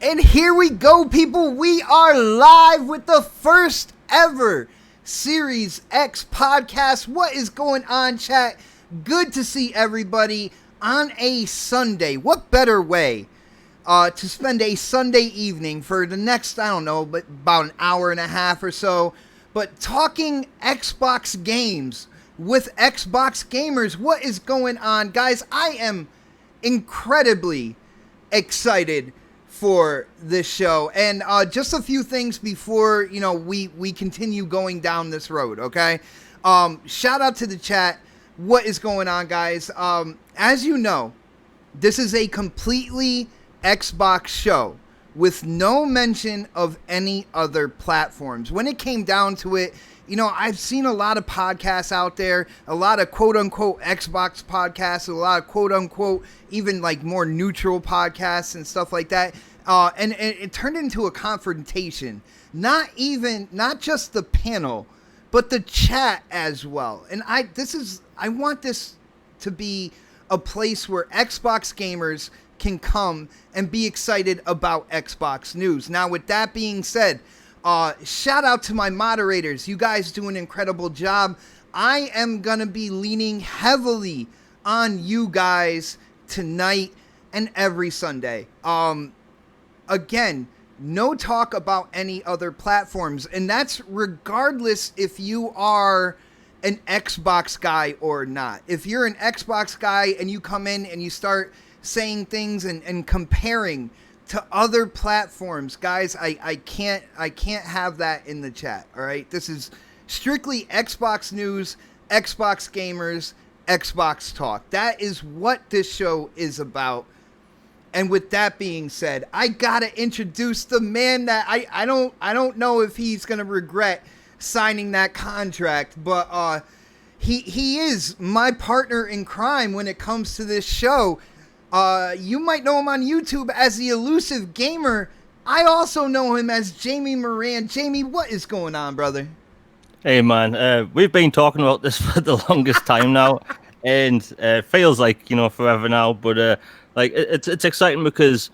And here we go, people. We are live with the first ever Series X podcast. What is going on, chat? Good to see everybody on a Sunday. What better way to spend a Sunday evening for the next, I don't know, but about an hour and a half or so, but talking Xbox games with Xbox gamers. What is going on, guys? I am incredibly excited for this show, and just a few things before we continue going down this road. Okay, shout out to the chat. What is going on, guys? As you know, this is a completely Xbox show with no mention of any other platforms. When it came down to it, I've seen a lot of podcasts out there, a lot of quote-unquote Xbox podcasts, a lot of quote-unquote even like more neutral podcasts and stuff like that. And it turned into a confrontation. Not just the panel, but the chat as well. And I want this to be a place where Xbox gamers can come and be excited about Xbox news. Now, with that being said, shout out to my moderators. You guys do an incredible job. I am going to be leaning heavily on you guys tonight and every Sunday. Again, no talk about any other platforms, and that's regardless if you are an Xbox guy or not. If you're an Xbox guy and you come in and you start saying things and comparing to other platforms, guys, I can't have that in the chat. All right, this is strictly Xbox news, Xbox gamers, Xbox talk. That is what this show is about. And with that being said, I gotta introduce the man that I don't know if he's gonna regret signing that contract, but he is my partner in crime when it comes to this show. You might know him on YouTube as the Elusive Gamer. I also know him as Jamie Moran. Jamie, what is going on, brother? Hey man, we've been talking about this for the longest time now, and feels like forever now, but it's exciting because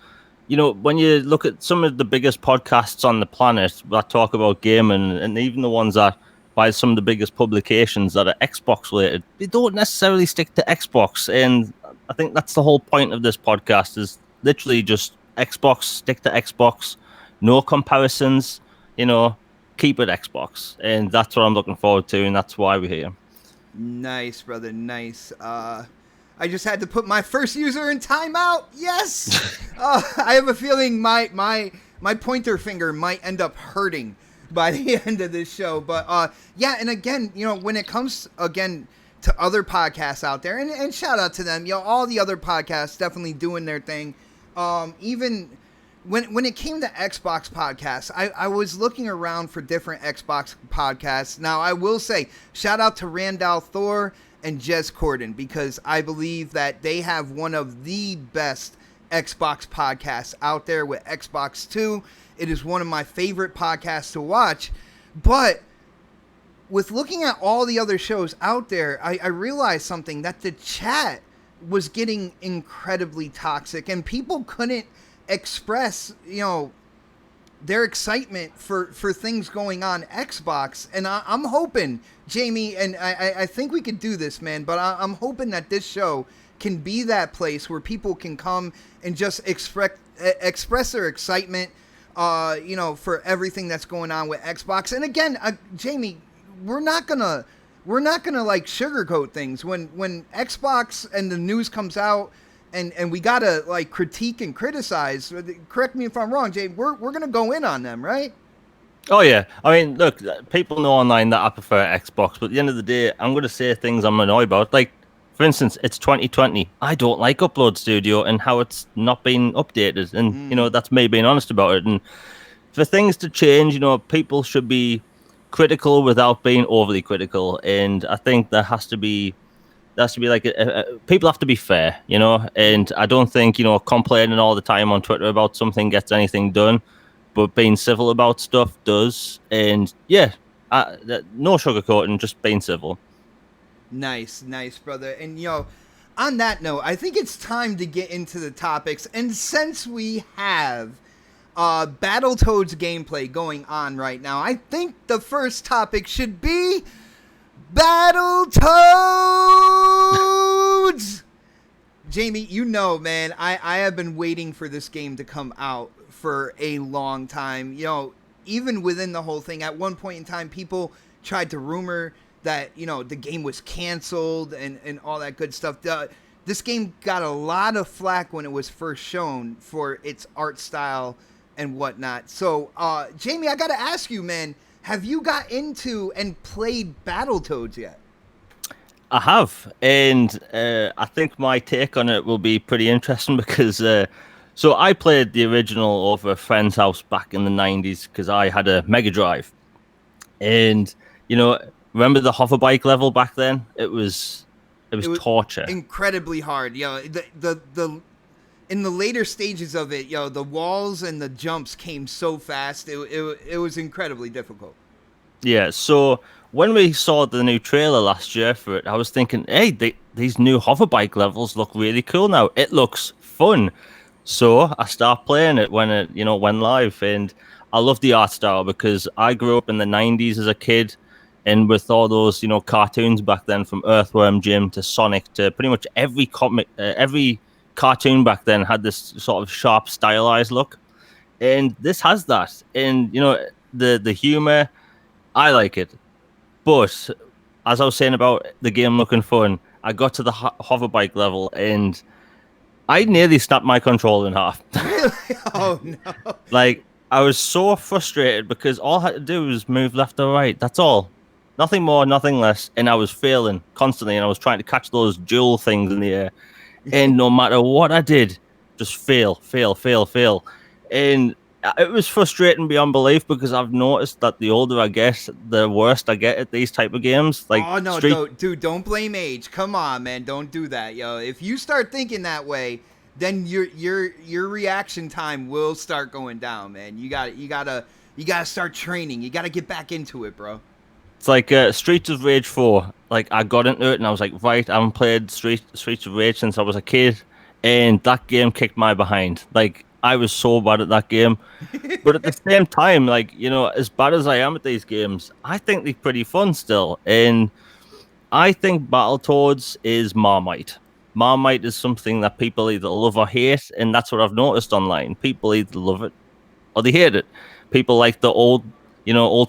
when you look at some of the biggest podcasts on the planet that talk about gaming, and even the ones that by some of the biggest publications that are Xbox related, they don't necessarily stick to Xbox. And I think that's the whole point of this podcast is literally just Xbox, stick to Xbox, no comparisons, you know, keep it Xbox. And that's what I'm looking forward to, and that's why we're here. Nice, brother. Nice. I just had to put my first user in timeout. Yes. I have a feeling my pointer finger might end up hurting by the end of this show. But yeah, and again, when it comes again to other podcasts out there, and shout out to them, all the other podcasts definitely doing their thing. Even when it came to Xbox podcasts, I was looking around for different Xbox podcasts. Now, I will say, shout out to Randall Thor and Jez Corden, because I believe that they have one of the best Xbox podcasts out there with Xbox 2. It is one of my favorite podcasts to watch. But with looking at all the other shows out there, I realized something, that the chat was getting incredibly toxic, and people couldn't express, their excitement for things going on Xbox. And I'm hoping, Jamie, and I think we could do this, man, but I'm hoping that this show can be that place where people can come and just express their excitement, for everything that's going on with Xbox. And again, Jamie, we're not gonna like sugarcoat things. When Xbox and the news comes out, and we gotta like critique and criticize. Correct me if I'm wrong, Jay. We're gonna go in on them, right? Oh yeah. I mean, look, people know online that I prefer Xbox, but at the end of the day, I'm gonna say things I'm annoyed about. Like, for instance, it's 2020. I don't like Upload Studio and how it's not been updated, and that's me being honest about it. And for things to change, people should be critical without being overly critical, and I think there has to be like people have to be fair, and I don't think complaining all the time on Twitter about something gets anything done, but being civil about stuff does. And yeah, no sugarcoating, just being civil. Nice, brother. And on that note, I think it's time to get into the topics. And since we have Battletoads gameplay going on right now, I think the first topic should be Battletoads! Jamie, man, I have been waiting for this game to come out for a long time. Even within the whole thing, at one point in time, people tried to rumor that, the game was canceled and all that good stuff. This game got a lot of flack when it was first shown for its art style and whatnot. So, Jamie, I gotta ask you, man, have you got into and played Battletoads yet? I have, and I think my take on it will be pretty interesting because so I played the original over a friend's house back in the 90s because I had a Mega Drive. And, remember the hoverbike level back then? It was torture. Incredibly hard. The in the later stages of it, the walls and the jumps came so fast. It was incredibly difficult. Yeah, so when we saw the new trailer last year for it, I was thinking, hey, these new hoverbike levels look really cool now. It looks fun. So I started playing it when it, went live, and I love the art style because I grew up in the 90s as a kid, and with all those, cartoons back then, from Earthworm Jim to Sonic to pretty much every comic, every cartoon back then had this sort of sharp, stylized look, and this has that. And the humor, I like it. But as I was saying about the game looking fun, I got to the hoverbike level and I nearly snapped my controller in half. Really? Oh no! Like, I was so frustrated because all I had to do was move left or right. That's all. Nothing more, nothing less. And I was failing constantly, and I was trying to catch those jewel things in the air. And no matter what I did, just fail. And it was frustrating beyond belief because I've noticed that the older I get, the worse I get at these type of games. Like, oh no, dude, don't blame age. Come on, man, don't do that, yo. If you start thinking that way, then your reaction time will start going down, man. You gotta start training. You gotta get back into it, bro. It's like Streets of Rage 4. Like, I got into it and I was like, right, I haven't played Streets of Rage since I was a kid, and that game kicked my behind. Like, I was so bad at that game. But at the same time, like, as bad as I am at these games, I think they're pretty fun still. And I think Battletoads is Marmite. Marmite is something that people either love or hate, and that's what I've noticed online. People either love it or they hate it. People like the old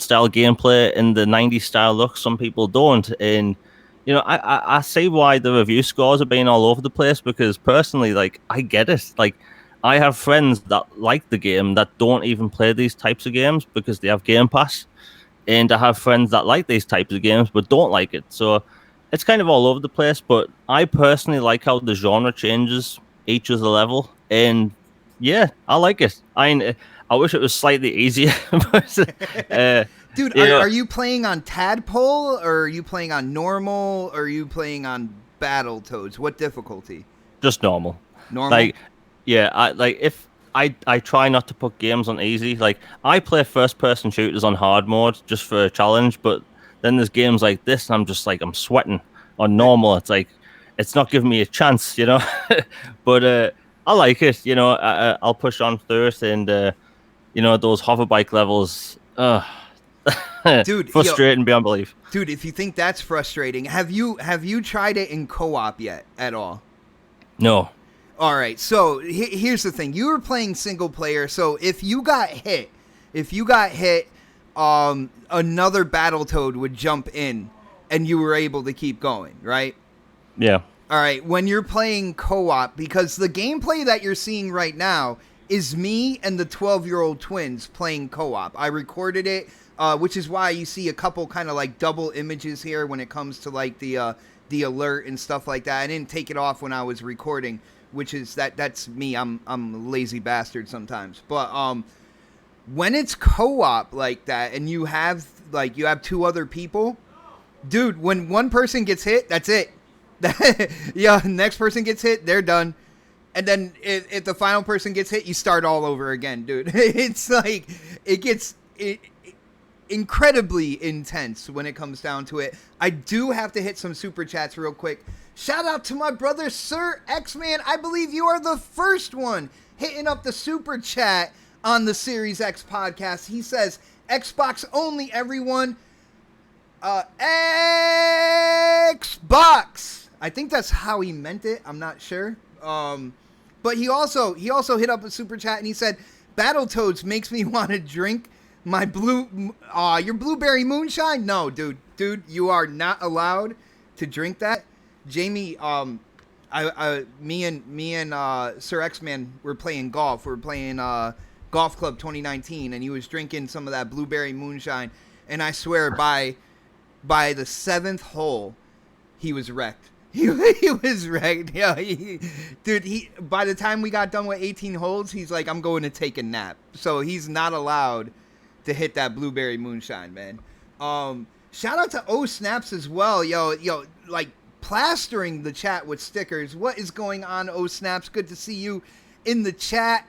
style gameplay and the 90s style look. Some people don't. And, I see why the review scores are being all over the place because personally, like, I get it. Like, I have friends that like the game that don't even play these types of games because they have Game Pass. And I have friends that like these types of games but don't like it. So it's kind of all over the place. But I personally like how the genre changes each of the level. And yeah, I like it. I wish it was slightly easier. But, Dude, are you playing on Tadpole, or are you playing on normal, or are you playing on Battletoads? What difficulty? Just normal. Normal? Like, yeah, I try not to put games on easy. Like, I play first person shooters on hard mode just for a challenge, but then there's games like this, and I'm just like, I'm sweating. On normal, it's like, it's not giving me a chance, you know? But I like it, I'll push on through it, and, those hoverbike levels, dude, frustrating beyond belief. Dude, if you think that's frustrating, have you tried it in co-op yet at all? No. All right, so here's the thing. You were playing single player, so if you got hit, another Battletoad would jump in, and you were able to keep going, right? Yeah. All right, when you're playing co-op, because the gameplay that you're seeing right now is me and the 12-year-old twins playing co-op. I recorded it, which is why you see a couple kind of like double images here when it comes to like the alert and stuff like that. I didn't take it off when I was recording, which is that's me. I'm a lazy bastard sometimes. But when it's co-op like that and you have two other people, dude, when one person gets hit, that's it. Yeah, next person gets hit, they're done. And then if the final person gets hit, you start all over again, dude. It's like, it gets incredibly intense when it comes down to it. I do have to hit some super chats real quick. Shout out to my brother, Sir X-Man. I believe you are the first one hitting up the super chat on the Series X podcast. He says, Xbox only, everyone. Xbox. I think that's how he meant it. I'm not sure. But he also hit up a super chat and he said, Battletoads makes me want to drink my your blueberry moonshine. No, dude, you are not allowed to drink that. Jamie, me and Sir X-Man were playing golf. We were playing Golf Club 2019, and he was drinking some of that blueberry moonshine. And I swear, by the 7th hole, he was wrecked. He was wrecked. Yeah, dude. By the time we got done with 18 holes, he's like, I'm going to take a nap. So he's not allowed to hit that blueberry moonshine, man. Shout out to O Snaps as well, yo, like plastering the chat with stickers. What is going on, O Snaps? Good to see you in the chat.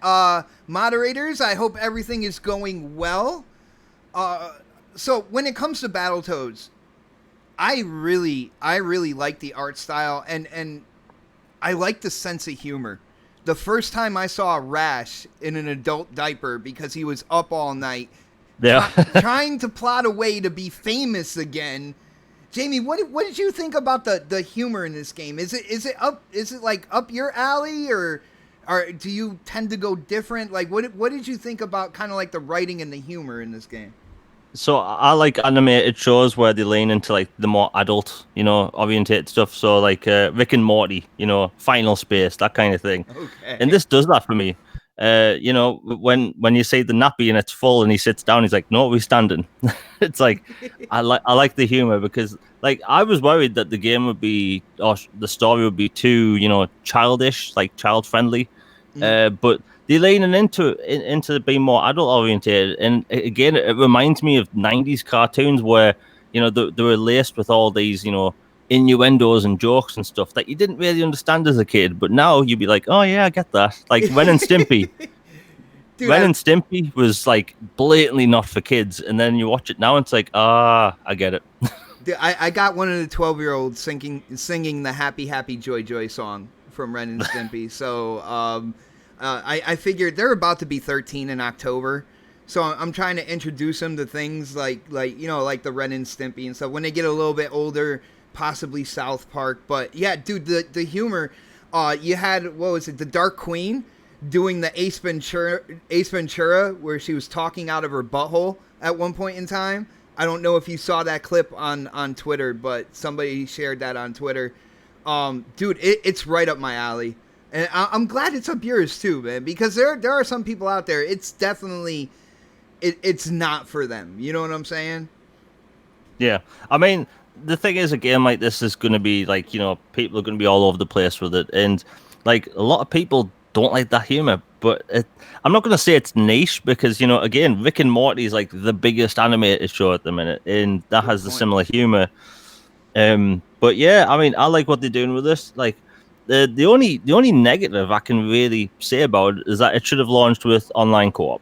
Moderators, I hope everything is going well. So when it comes to Battletoads, I really like the art style, and I like the sense of humor. The first time I saw Rash in an adult diaper because he was up all night, trying to plot a way to be famous again. Jamie, what did you think about the humor in this game? Is it up your alley, or do you tend to go different? Like, what did you think about kind of like the writing and the humor in this game? So I like animated shows where they lean into like the more adult, oriented stuff. So like Rick and Morty, Final Space, that kind of thing. Okay. And this does that for me. When you see the nappy and it's full and he sits down, he's like, "No, we're standing." It's like I like the humor because like I was worried that the game would be or the story would be too childish, like child friendly, but they're leaning into being more adult oriented, and again, it reminds me of '90s cartoons where they were laced with all these innuendos and jokes and stuff that you didn't really understand as a kid, but now you'd be like, oh yeah, I get that. Like Ren and Stimpy. Dude, Ren and Stimpy was like blatantly not for kids, and then you watch it now and it's like, I get it. Dude, I got one of the 12-year-olds singing the Happy Happy Joy Joy song from Ren and Stimpy. So I figured they're about to be 13 in October, so I'm trying to introduce them to things like the Ren and Stimpy and stuff. When they get a little bit older, possibly South Park. But yeah, dude, the humor. You had, what was it, the Dark Queen doing the Ace Ventura, where she was talking out of her butthole at one point in time. I don't know if you saw that clip on Twitter, but somebody shared that on Twitter. Dude, it's right up my alley. And I'm glad it's up yours too, man, because there are some people out there, it's definitely, it's not for them. You know what I'm saying? Yeah. I mean, the thing is, a game like this is going to be like, people are going to be all over the place with it. And like a lot of people don't like that humor, but I'm not going to say it's niche because, again, Rick and Morty is like the biggest animated show at the minute, and that has the similar humor. But yeah, I mean, I like what they're doing with this. Like the only negative I can really say about it is that it should have launched with online co-op.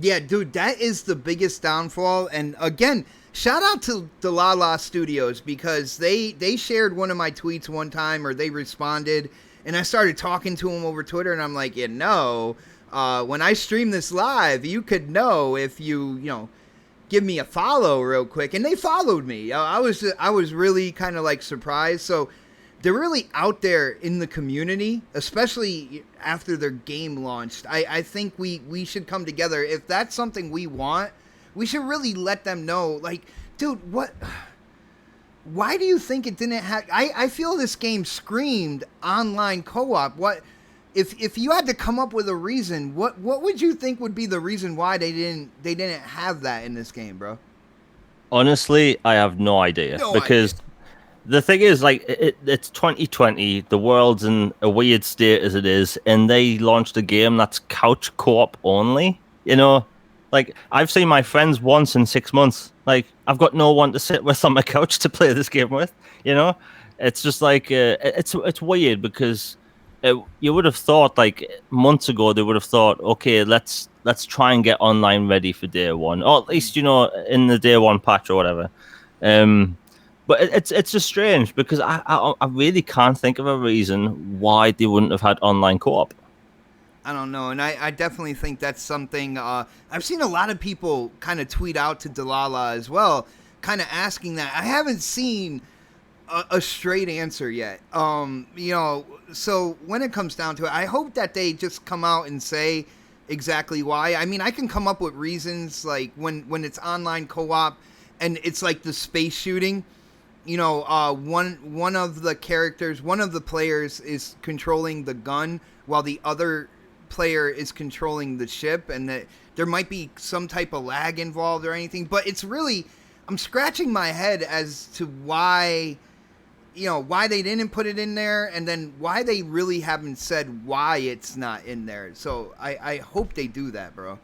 Yeah, dude, that is the biggest downfall. And again, shout out to Delala Studios, because they shared one of my tweets one time, or they responded, and I started talking to them over Twitter, and I'm like, when I stream this live, you could know if you give me a follow real quick. And they followed me. I was really kind of like surprised. So they're really out there in the community, especially after their game launched. I think we should come together. If that's something we want, we should really let them know. Like, dude, why do you think it didn't have... I feel this game screamed online co-op. What if you had to come up with a reason, what would you think would be the reason why they didn't have that in this game, bro? Honestly, I have no idea. Because the thing is, like, it's 2020, the world's in a weird state as it is, and they launched a game that's couch co-op only, Like, I've seen my friends once in 6 months. Like, I've got no one to sit with on my couch to play this game with, It's just like, it's weird because you would have thought, like, months ago, they would have thought, okay, let's try and get online ready for day one. Or at least, in the day one patch or whatever. But it's just strange because I really can't think of a reason why they wouldn't have had online co-op. I don't know, and I definitely think that's something... I've seen a lot of people kind of tweet out to Delala as well, kind of asking that. I haven't seen a straight answer yet. So when it comes down to it, I hope that they just come out and say exactly why. I mean, I can come up with reasons, like when it's online co-op and it's like the space shooting. One of the players is controlling the gun while the other player is controlling the ship, and that there might be some type of lag involved or anything. But it's really, I'm scratching my head as to why they didn't put it in there, and then why they really haven't said why it's not in there. So I hope they do that, bro.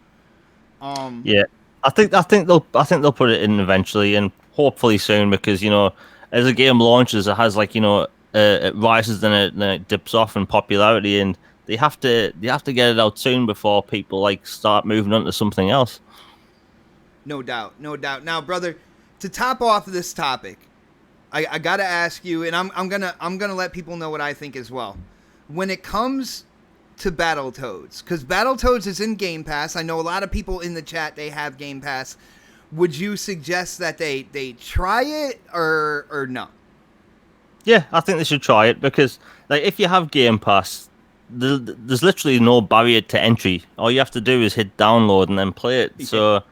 Yeah, I think they'll put it in eventually, and hopefully soon, because as a game launches, it has like it rises and it dips off in popularity, and they have to get it out soon before people like start moving on to something else. No doubt. Now, brother, to top off this topic, I gotta ask you, and I'm gonna let people know what I think as well. When it comes to Battletoads, because Battletoads is in Game Pass, I know a lot of people in the chat, they have Game Pass. Would you suggest that they try it or no? Yeah, I think they should try it, because like if you have Game Pass, there's literally no barrier to entry. All you have to do is hit download and then play it. So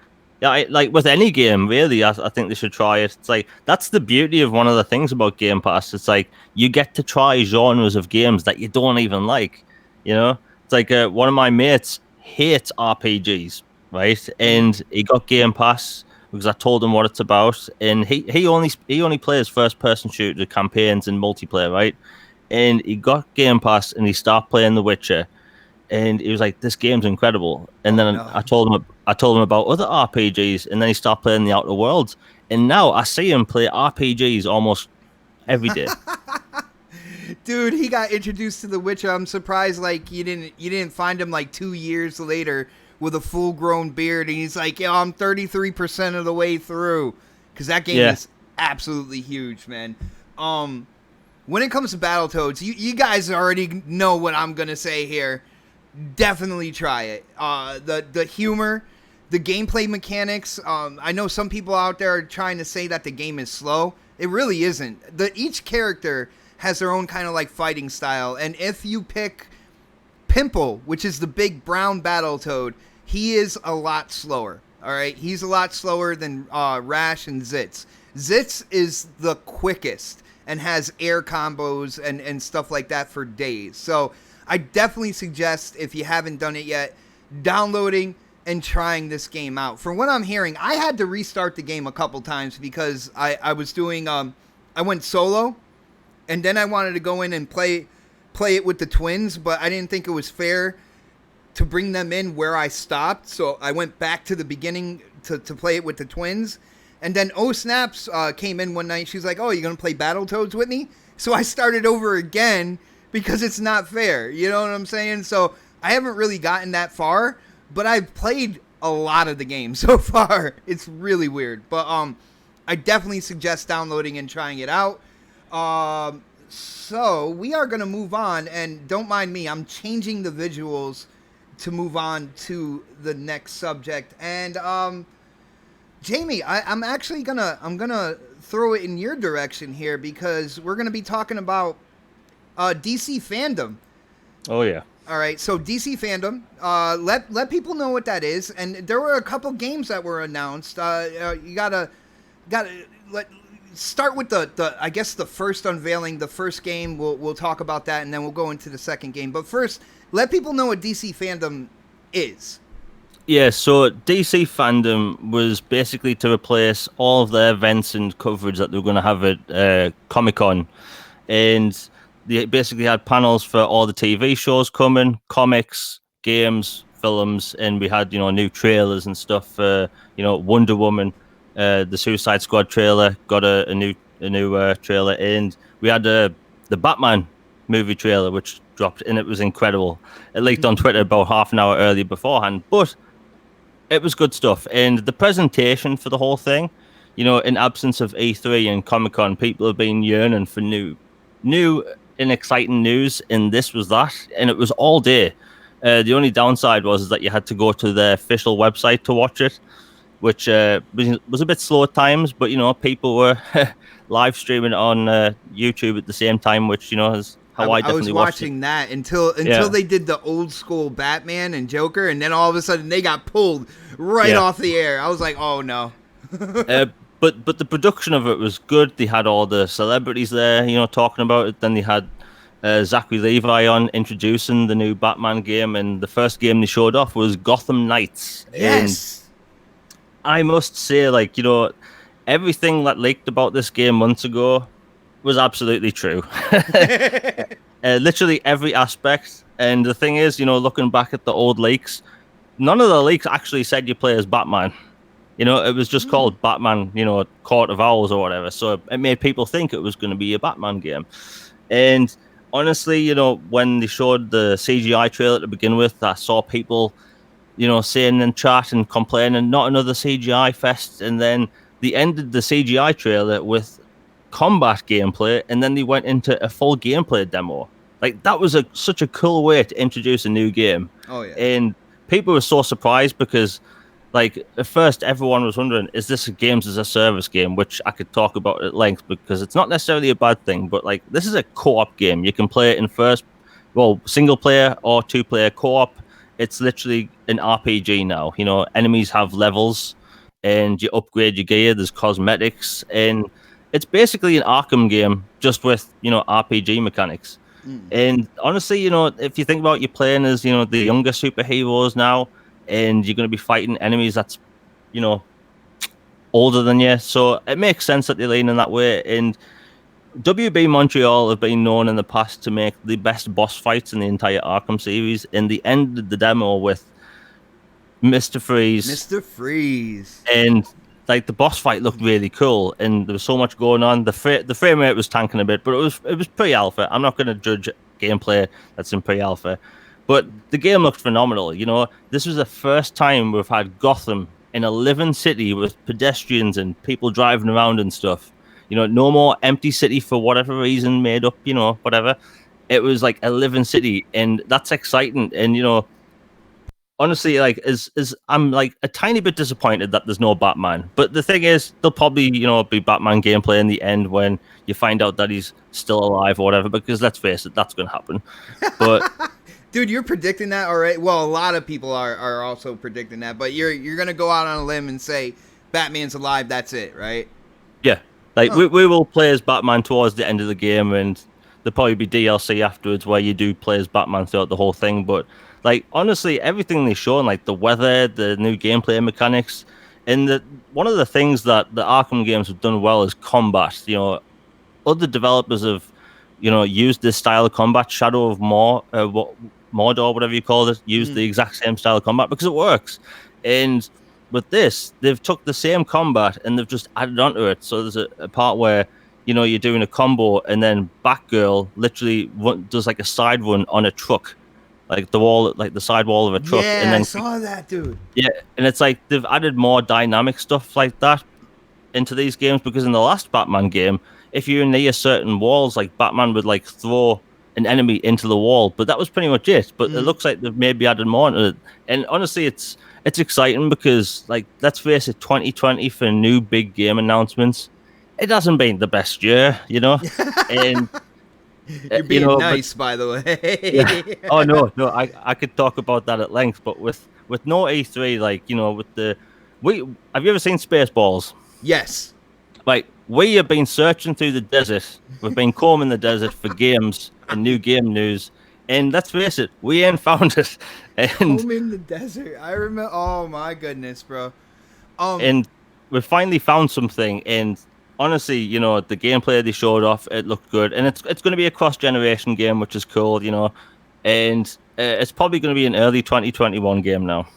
yeah, like with any game, really, I think they should try it. It's like, that's the beauty of one of the things about Game Pass. It's like you get to try genres of games that you don't even like. It's like one of my mates hates RPGs, right? And he got Game Pass because I told him what it's about, and he only plays first person shooter campaigns and multiplayer, right? And he got Game Pass and he started playing The Witcher, and he was like, "This game's incredible." And then I told him about other RPGs, and then he started playing The Outer Worlds, and now I see him play RPGs almost every day. Dude, he got introduced to The Witcher. I'm surprised like you didn't find him like 2 years later with a full grown beard, and he's like, "Yo, I'm 33% of the way through," because that game is absolutely huge, man. When it comes to Battletoads, you guys already know what I'm gonna say here. Definitely try it. The humor, the gameplay mechanics. I know some people out there are trying to say that the game is slow. It really isn't. Each character has their own kind of like fighting style, and if you pick Pimple, which is the big brown Battletoad, he is a lot slower. All right, he's a lot slower than Rash and Zitz. Zitz is the quickest and has air combos and stuff like that for days. So I definitely suggest, if you haven't done it yet, downloading and trying this game out. From what I'm hearing, I had to restart the game a couple times because I was doing I went solo, and then I wanted to go in and play it with the twins, but I didn't think it was fair to bring them in where I stopped, so I went back to the beginning to play it with the twins. And then Snaps came in one night. She's like, "Oh, you're gonna play Battletoads with me?" So I started over again because it's not fair. You know what I'm saying? So I haven't really gotten that far, but I've played a lot of the game so far. It's really weird, but I definitely suggest downloading and trying it out. So we are gonna move on, and don't mind me, I'm changing the visuals to move on to the next subject. And Jamie, I'm actually gonna throw it in your direction here, because we're gonna be talking about DC Fandome. Oh yeah. All right, so DC Fandome, let people know what that is. And there were a couple games that were announced. You gotta start with the I guess the first unveiling, the first game. We'll talk about that, and then we'll go into the second game. But first, let people know what DC Fandome is. Yeah, so DC Fandom was basically to replace all of the events and coverage that they were going to have at Comic-Con. And they basically had panels for all the TV shows coming, comics, games, films, and we had, new trailers and stuff for, Wonder Woman, the Suicide Squad trailer got a new trailer, and we had the Batman movie trailer, which dropped, and it was incredible. It leaked on Twitter about half an hour early beforehand, but it was good stuff. And the presentation for the whole thing, in absence of E3 and Comic-Con, people have been yearning for new and exciting news, and this was that, and it was all day. The only downside was that you had to go to the official website to watch it, which was a bit slow at times, but people were live streaming on YouTube at the same time, which is how I definitely was watching that until they did the old school Batman and Joker, and then all of a sudden they got pulled right off the air. I was like, oh no. But the production of it was good. They had all the celebrities there, talking about it. Then they had Zachary Levi on introducing the new Batman game, and the first game they showed off was Gotham Knights. Yes. And I must say, everything that leaked about this game months ago was absolutely true. Literally every aspect. And the thing is, looking back at the old leaks, none of the leaks actually said you play as Batman. It was just called Batman, Court of Owls or whatever. So it made people think it was going to be a Batman game. And honestly, when they showed the CGI trailer to begin with, I saw people, saying in chat and complaining, not another CGI fest. And then they ended the CGI trailer with combat gameplay, and then they went into a full gameplay demo. That was such a cool way to introduce a new game. Oh yeah. And people were so surprised because at first everyone was wondering, is this a games as a service game, which I could talk about at length, because it's not necessarily a bad thing, but this is a co-op game. You can play it in single player or 2-player co-op. It's literally an RPG now. Enemies have levels, and you upgrade your gear. There's cosmetics, and it's basically an Arkham game, just with, RPG mechanics. And honestly, if you think about you playing as, the younger superheroes now, and you're going to be fighting enemies that's, older than you. So it makes sense that they lean in that way. And WB Montreal have been known in the past to make the best boss fights in the entire Arkham series. And they ended the demo with Mr. Freeze. Mr. Freeze. And the boss fight looked really cool, and there was so much going on. The frame rate was tanking a bit, but it was pre-alpha. I'm not going to judge gameplay that's in pre-alpha, but the game looked phenomenal. This was the first time we've had Gotham in a living city with pedestrians and people driving around and stuff. No more empty city for whatever reason, made up, whatever. It was like a living city, and that's exciting. And honestly, like, is I'm like a tiny bit disappointed that there's no Batman. But the thing is, there'll probably, be Batman gameplay in the end when you find out that he's still alive or whatever. Because let's face it, that's going to happen. But Dude, you're predicting that already. Well, a lot of people are also predicting that, but you're gonna go out on a limb and say Batman's alive. That's it, right? yeah, like we will play as Batman towards the end of the game, and there'll probably be DLC afterwards where you do play as Batman throughout the whole thing. But like honestly, everything they've shown, like the weather, the new gameplay mechanics, and one of the things that the Arkham games have done well is combat. Other developers have, used this style of combat. Shadow of Mordor, whatever you call it, used the exact same style of combat because it works. And with this, they've took the same combat and they've just added onto it. So there's a part where, you're doing a combo and then Batgirl literally does like a side run on a truck, like the side wall of a truck. Yeah, and then, I saw that, dude. Yeah, and it's like they've added more dynamic stuff like that into these games because in the last Batman game, if you're near certain walls, like Batman would like throw an enemy into the wall, but that was pretty much it. But it looks like they've maybe added more into it. And honestly, it's exciting because, like, let's face it, 2020 for new big game announcements, it hasn't been the best year, And you're being nice, by the way. Yeah. Oh no, I could talk about that at length, but with no E3, like have you ever seen Spaceballs? Yes. Like, we have been searching through the desert. We've been combing the desert for games and new game news. And let's face it, we ain't found it. And home in the desert. I remember. Oh my goodness, bro. And we finally found something. And honestly, the gameplay they showed off, it looked good. And it's going to be a cross-generation game, which is cool, And it's probably going to be an early 2021 game now.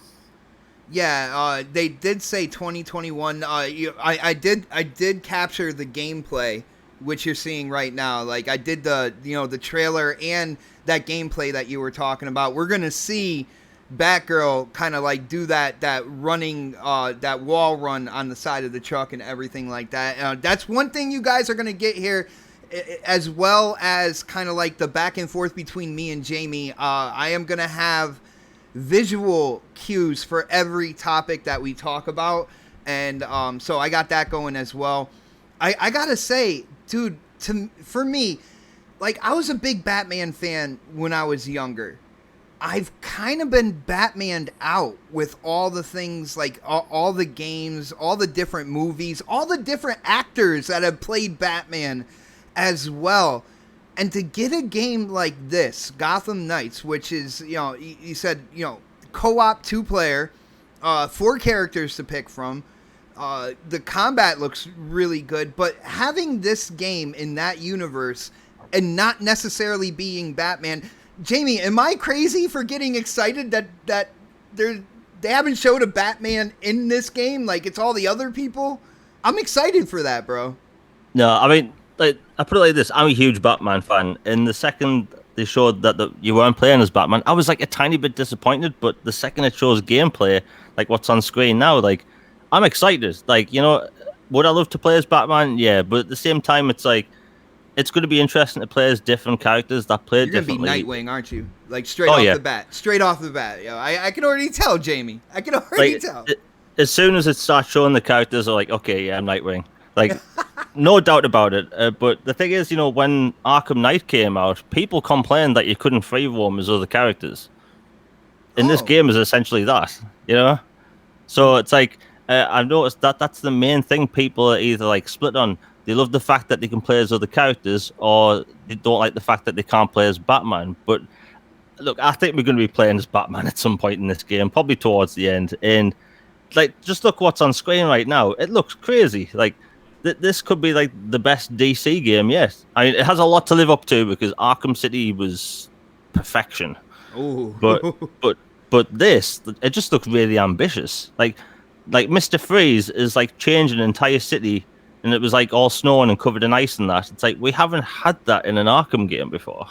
Yeah, they did say 2021. I did capture the gameplay, which you're seeing right now. Like, I did the trailer and that gameplay that you were talking about. We're gonna see Batgirl kind of like do that running that wall run on the side of the truck and everything like that. That's one thing you guys are gonna get here, as well as kind of like the back and forth between me and Jamie. I am gonna have visual cues for every topic that we talk about, and so I got that going as well. I gotta say, dude, for me, like, I was a big Batman fan when I was younger. I've kind of been Batmaned out with all the things, like all the games, all the different movies, all the different actors that have played Batman as well. And to get a game like this, Gotham Knights, which is, you said, co-op 2-player, 4 characters to pick from. The combat looks really good, but having this game in that universe and not necessarily being Batman. Jamie, am I crazy for getting excited that they haven't showed a Batman in this game? Like, it's all the other people? I'm excited for that, bro. No, I mean, like, I put it like this. I'm a huge Batman fan. And the second they showed that you weren't playing as Batman, I was like a tiny bit disappointed. But the second it shows gameplay, like what's on screen now, like, I'm excited. Like, would I love to play as Batman? Yeah, but at the same time, it's like, it's going to be interesting to play as different characters that play differently. You're going to be Nightwing, aren't you? Like, straight off the bat. Straight off the bat. I can already tell, Jamie. I can already tell. As soon as it starts showing the characters, are like, okay, yeah, I'm Nightwing. Like, no doubt about it. But the thing is, when Arkham Knight came out, people complained that you couldn't free roam as other characters. And this game is essentially that, So it's like, I've noticed that that's the main thing people are either like split on. They love the fact that they can play as other characters, or they don't like the fact that they can't play as Batman. But look, I think we're going to be playing as Batman at some point in this game, probably towards the end. And like, just look what's on screen right now. It looks crazy. Like, this could be like the best DC game yet. I mean, it has a lot to live up to because Arkham City was perfection. Ooh. But this, it just looks really ambitious. Like Mr. Freeze is like changing an entire city, and it was like all snowing and covered in ice and that. It's like, we haven't had that in an Arkham game before.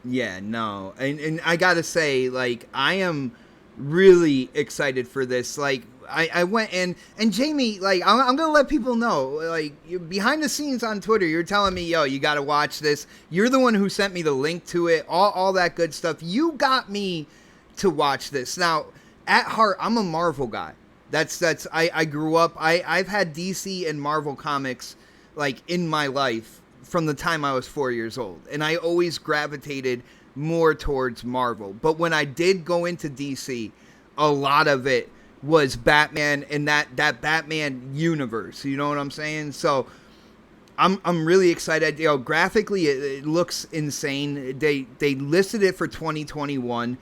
Yeah, no. And I gotta say, like, I am really excited for this. Like, I went in, and Jamie, like, I'm gonna let people know, like, behind the scenes on Twitter, you're telling me, yo, you gotta watch this. You're the one who sent me the link to it, all that good stuff. You got me to watch this. Now, at heart, I'm a Marvel guy. I grew up. I've had DC and Marvel comics like in my life from the time I was 4 years old, and I always gravitated more towards Marvel. But when I did go into DC, a lot of it was Batman and that Batman universe. You know what I'm saying? So I'm really excited. You know, graphically it looks insane. They listed it for 2021.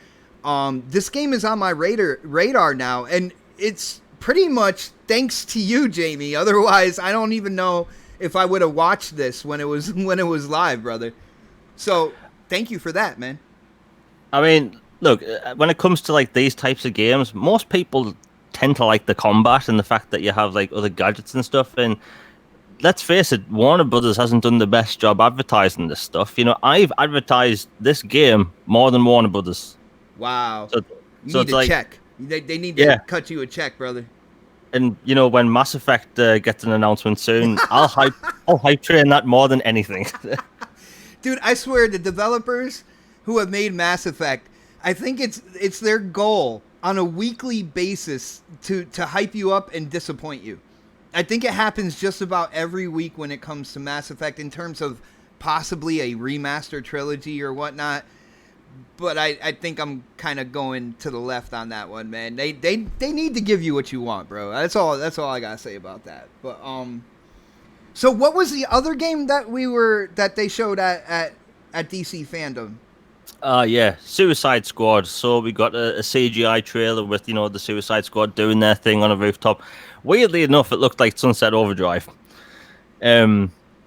This game is on my radar now, and it's pretty much thanks to you, Jamie. Otherwise, I don't even know if I would have watched this when it was live, brother. So thank you for that, man. I mean, look, when it comes to like these types of games, most people tend to like the combat and the fact that you have like other gadgets and stuff. And let's face it, Warner Brothers hasn't done the best job advertising this stuff. You know, I've advertised this game more than Warner Brothers. Wow. So you need a check. They need to cut you a check, brother. And you know, when Mass Effect gets an announcement soon, I'll hype train that more than anything. Dude, I swear the developers who have made Mass Effect, I think it's their goal on a weekly basis to hype you up and disappoint you. I think it happens just about every week when it comes to Mass Effect in terms of possibly a remaster trilogy or whatnot. But I think I'm kind of going to the left on that one, man. They need to give you what you want, bro. That's all I gotta say about that. But so what was the other game that they showed at DC Fandom? Yeah, Suicide Squad. So we got a CGI trailer with, you know, the Suicide Squad doing their thing on a rooftop. Weirdly enough, it looked like Sunset Overdrive.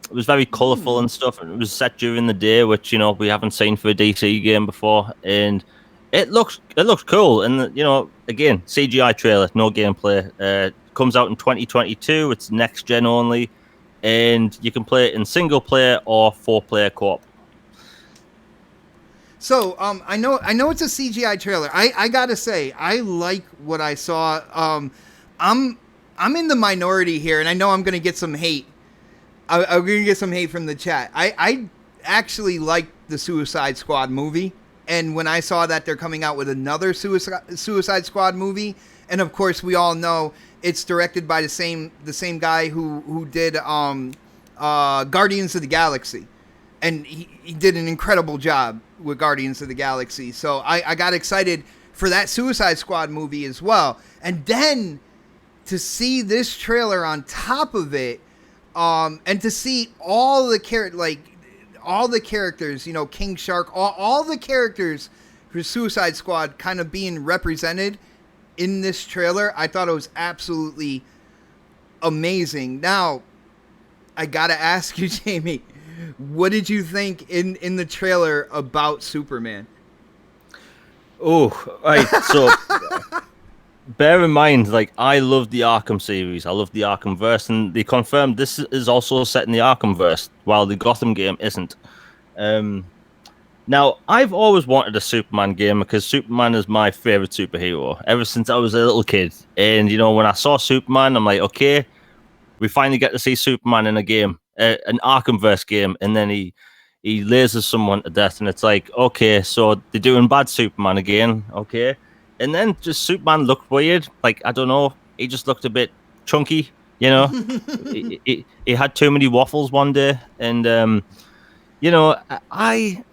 It was very colourful and stuff, and it was set during the day, which, you know, we haven't seen for a DC game before, and it looks cool. And, you know, again, CGI trailer, no gameplay. Comes out in 2022. It's next gen only, and you can play it in single player or 4-player co-op. So I know it's a CGI trailer. I gotta say, I like what I saw. I'm in the minority here, and I know I'm gonna get some hate. I'm gonna get some hate from the chat. I actually like the Suicide Squad movie, and when I saw that they're coming out with another Suicide Squad movie, and of course we all know it's directed by the same guy who did Guardians of the Galaxy, and he did an incredible job with Guardians of the Galaxy. So I got excited for that Suicide Squad movie as well, and then to see this trailer on top of it. And to see all the characters, you know, King Shark, all the characters for Suicide Squad kind of being represented in this trailer, I thought it was absolutely amazing. Now, I gotta ask you, Jamie, what did you think in the trailer about Superman? Oh, right. So bear in mind, like, I love the Arkham series. I love the Arkham verse, and they confirmed this is also set in the Arkham verse, while the Gotham game isn't. Now, I've always wanted a Superman game because Superman is my favorite superhero ever since I was a little kid. And, you know, when I saw Superman, I'm like, okay, we finally get to see Superman in a game, an Arkhamverse game, and then he lasers someone to death, and it's like, okay, so they're doing bad Superman again, okay. And then just Superman looked weird. Like, I don't know. He just looked a bit chunky, you know. he had too many waffles one day. And, you know, I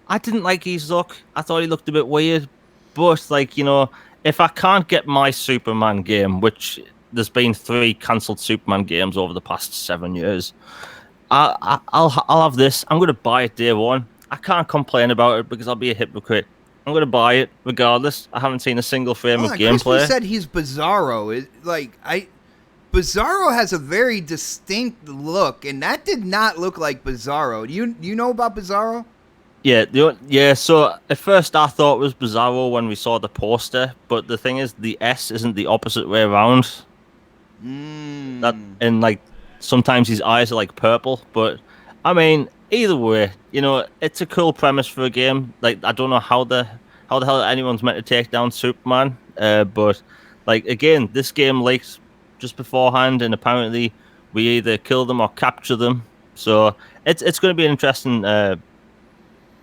didn't like his look. I thought he looked a bit weird. But, like, you know, if I can't get my Superman game, which there's been 3 cancelled Superman games over the past 7 years, I'll have this. I'm going to buy it day one. I can't complain about it because I'll be a hypocrite. I'm going to buy it regardless. I haven't seen a single frame of gameplay. Chris said he's Bizarro. Bizarro has a very distinct look, and that did not look like Bizarro. You know about Bizarro? Yeah. So at first I thought it was Bizarro when we saw the poster, but the thing is, the S isn't the opposite way around. That, and like sometimes his eyes are like purple, but I mean, either way, you know, it's a cool premise for a game. Like, I don't know how the hell anyone's meant to take down Superman, but like, again, this game leaked just beforehand, and apparently we either kill them or capture them. So it's going to be an interesting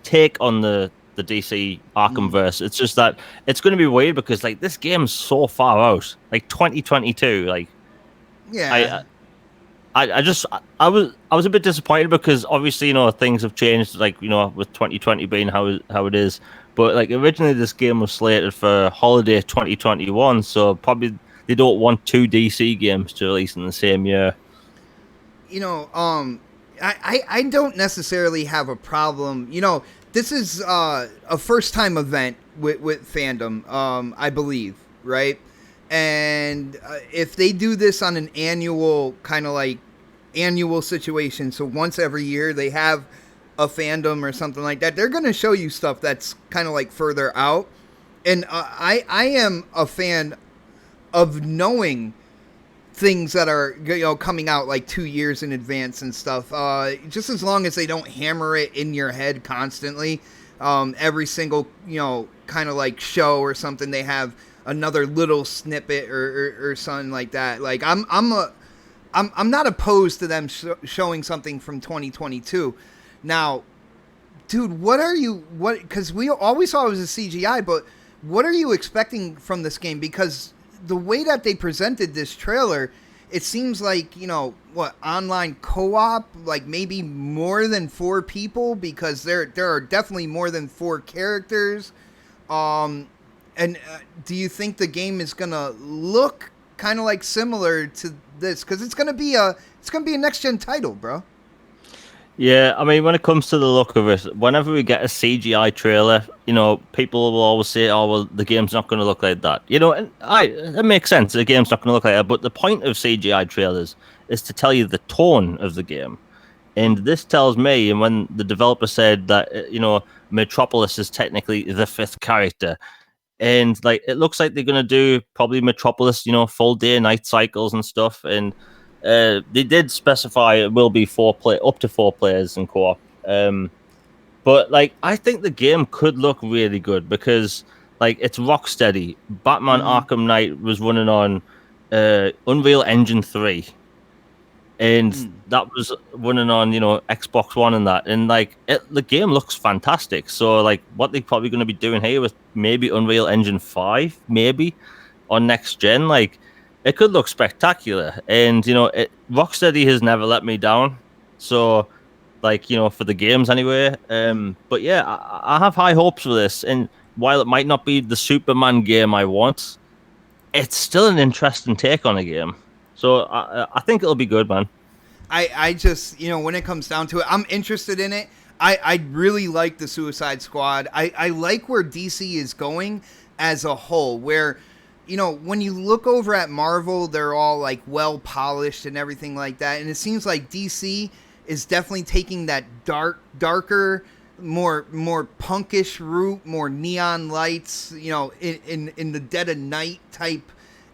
take on the the DC Arkhamverse. It's just that it's going to be weird because like this game's so far out, like 2022. Like, Yeah. I was a bit disappointed because obviously things have changed, like with 2020 being how it is. But like originally this game was slated for holiday 2021, so probably they don't want two DC games to release in the same year. I don't necessarily have a problem. This is a first time event with Fandom, I believe, right? And if they do this on an annual annual situation, so once every year they have a Fandom or something like that, they're going to show you stuff that's kind of like further out. And I am a fan of knowing things that are coming out like 2 years in advance and stuff. Just as long as they don't hammer it in your head constantly. Every single kind of like show or something, they have another little snippet or something like that. Like I'm not opposed to them showing something from 2022. Now, dude, because we always saw it was a CGI, but what are you expecting from this game? Because the way that they presented this trailer, it seems like, online co-op, like maybe more than 4 people, because there are definitely more than 4 characters. And do you think the game is going to look kind of like similar to this? Because it's going to be a next-gen title, bro. Yeah, I mean, when it comes to the look of it, whenever we get a CGI trailer, people will always say, "Oh, well, the game's not going to look like that." And that makes sense. The game's not going to look like that. But the point of CGI trailers is to tell you the tone of the game, and this tells me. And when the developer said that, Metropolis is technically the 5th character, and like it looks like they're going to do probably Metropolis, full day night cycles and stuff, and. They did specify it will be up to 4 players in co-op. But like I think the game could look really good because like it's Rocksteady. Batman Arkham Knight was running on Unreal Engine 3. And that was running on, Xbox One and that. And like the game looks fantastic. So like what they're probably going to be doing here with maybe Unreal Engine 5, maybe on next gen, like it could look spectacular. And, Rocksteady has never let me down. So, like, for the games anyway. But yeah, I have high hopes for this. And while it might not be the Superman game I want, it's still an interesting take on a game. So I think it'll be good, man. I just, when it comes down to it, I'm interested in it. I really like the Suicide Squad. I like where DC is going as a whole, where... when you look over at Marvel, they're all like well polished and everything like that. And it seems like DC is definitely taking that darker, more punkish route, more neon lights, in the dead of night type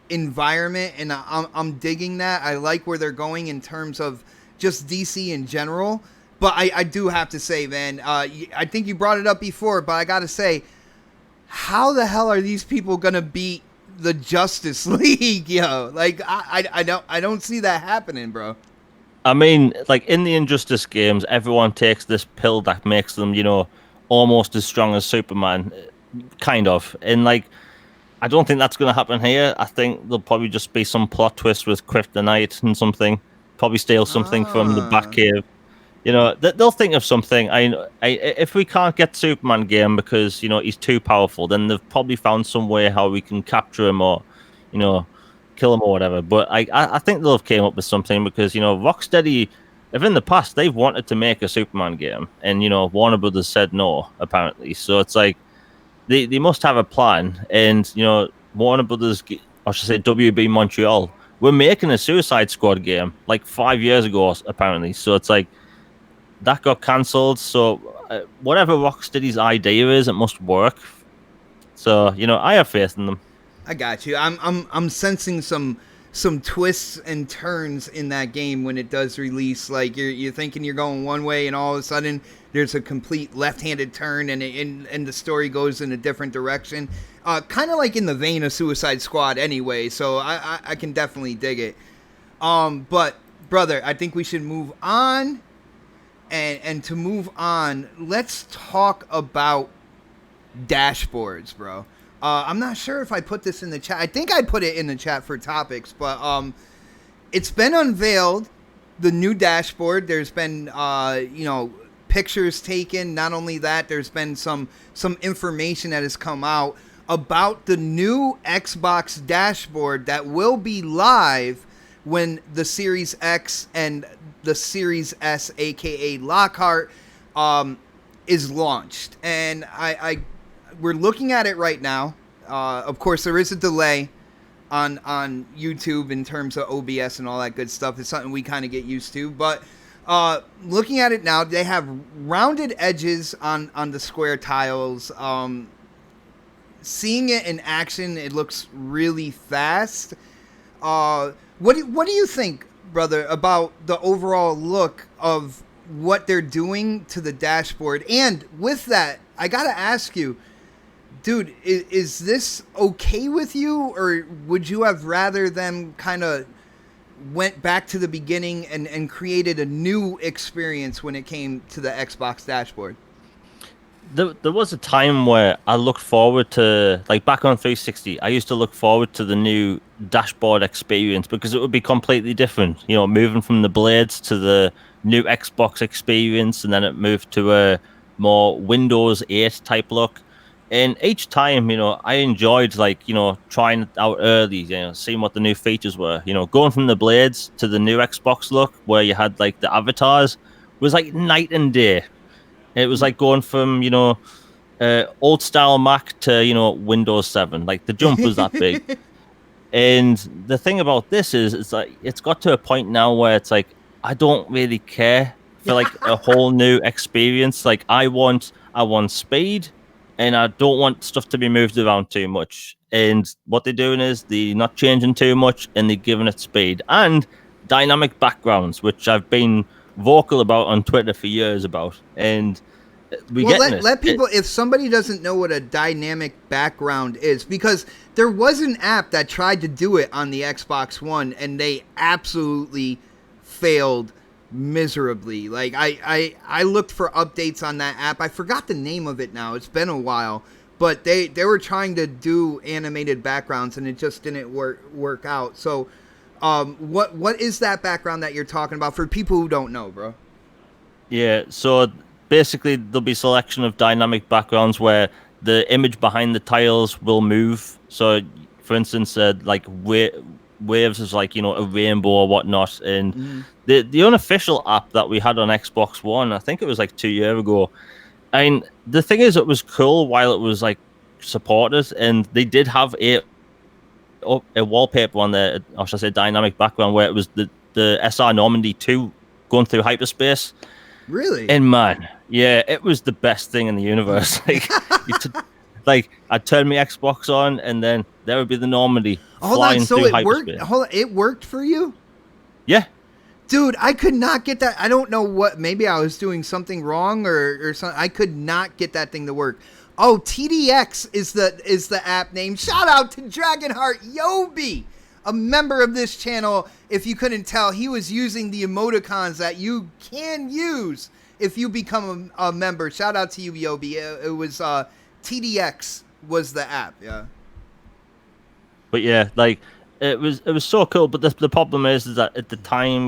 environment. And I'm digging that. I like where they're going in terms of just DC in general. But I do have to say, man, I think you brought it up before, but I got to say, how the hell are these people going to beat the Justice League, yo? Like I don't see that happening, bro. I mean, like in the Injustice games, everyone takes this pill that makes them, almost as strong as Superman, kind of. And like, I don't think that's going to happen here. I think there'll probably just be some plot twist with Kryptonite and something. Probably steal something from the Batcave. They'll think of something. If we can't get Superman game because he's too powerful, then they've probably found some way how we can capture him or kill him or whatever. But I think they'll have came up with something because Rocksteady, if in the past they've wanted to make a Superman game and Warner Brothers said no apparently. So it's like they must have a plan. And Warner Brothers, I should say WB Montreal, we're making a Suicide Squad game like 5 years ago apparently. So it's like. That got cancelled, so whatever Rocksteady's idea is, it must work. So I have faith in them. I got you. I'm sensing some twists and turns in that game when it does release. Like you're thinking you're going one way, and all of a sudden there's a complete left-handed turn, and the story goes in a different direction. Kind of like in the vein of Suicide Squad, anyway. So I can definitely dig it. But brother, I think we should move on. And to move on, let's talk about dashboards, bro. I'm not sure if I put this in the chat. I think I put it in the chat for topics, but it's been unveiled, the new dashboard. There's been pictures taken. Not only that, there's been some information that has come out about the new Xbox dashboard that will be live when the Series X and the Series S, aka Lockhart, is launched. And we're looking at it right now. Of course, there is a delay on YouTube in terms of OBS and all that good stuff. It's something we kind of get used to. But looking at it now, they have rounded edges on the square tiles. Seeing it in action, it looks really fast. What do you think, brother, about the overall look of what they're doing to the dashboard? And with that, I gotta ask you, dude, is this okay with you, or would you have rather them kind of went back to the beginning and created a new experience when it came to the Xbox dashboard? There was a time where I looked forward to, like back on 360, I used to look forward to the new dashboard experience because it would be completely different. You know, moving from the blades to the new Xbox experience, and then it moved to a more Windows 8 type look. And each time, I enjoyed, trying it out early, seeing what the new features were. Going from the blades to the new Xbox look, where you had, like, the avatars, was like night and day. It was like going from, old style Mac to, Windows 7. Like, the jump was that big. And the thing about this is, it's like, it's got to a point now where it's like, I don't really care for, like, a whole new experience. Like, I want speed, and I don't want stuff to be moved around too much. And what they're doing is they're not changing too much, and they're giving it speed. And dynamic backgrounds, which I've been vocal about on Twitter for years about. And let people, if somebody doesn't know what a dynamic background is, because there was an app that tried to do it on the Xbox One, and they absolutely failed miserably. Like, I looked for updates on that app. I forgot the name of it now. It's been a while, but they were trying to do animated backgrounds, and it just didn't work out. So what is that background that you're talking about for people who don't know, bro? Yeah, so basically there'll be selection of dynamic backgrounds where the image behind the tiles will move. So for instance, like waves is like, a rainbow or whatnot. And the unofficial app that we had on Xbox One, I think it was like 2 years ago. I mean, the thing is, it was cool while it was like supported, and they did have a wallpaper on there, or should I say dynamic background, where it was the SR Normandy 2 going through hyperspace. Really? And man, yeah, it was the best thing in the universe. Like, I'd turn my Xbox on, and then there would be the Normandy flying through hyperspace. It worked for you? Yeah. Dude, I could not get that. I don't know what. Maybe I was doing something wrong or something. I could not get that thing to work. Oh, TDX is the app name. Shout out to Dragonheart Yobi, a member of this channel. If you couldn't tell, he was using the emoticons that you can use if you become a member. Shout out to you, Yobi. It was TDX was the app. Yeah. But yeah, like it was so cool. But the problem is that at the time,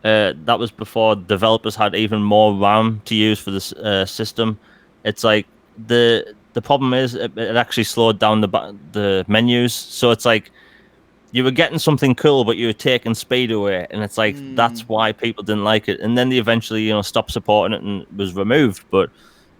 that was before developers had even more RAM to use for this system. It's like the problem is it actually slowed down the menus. So it's like you were getting something cool, but you were taking speed away, and it's like that's why people didn't like it. And then they eventually, stopped supporting it and was removed. But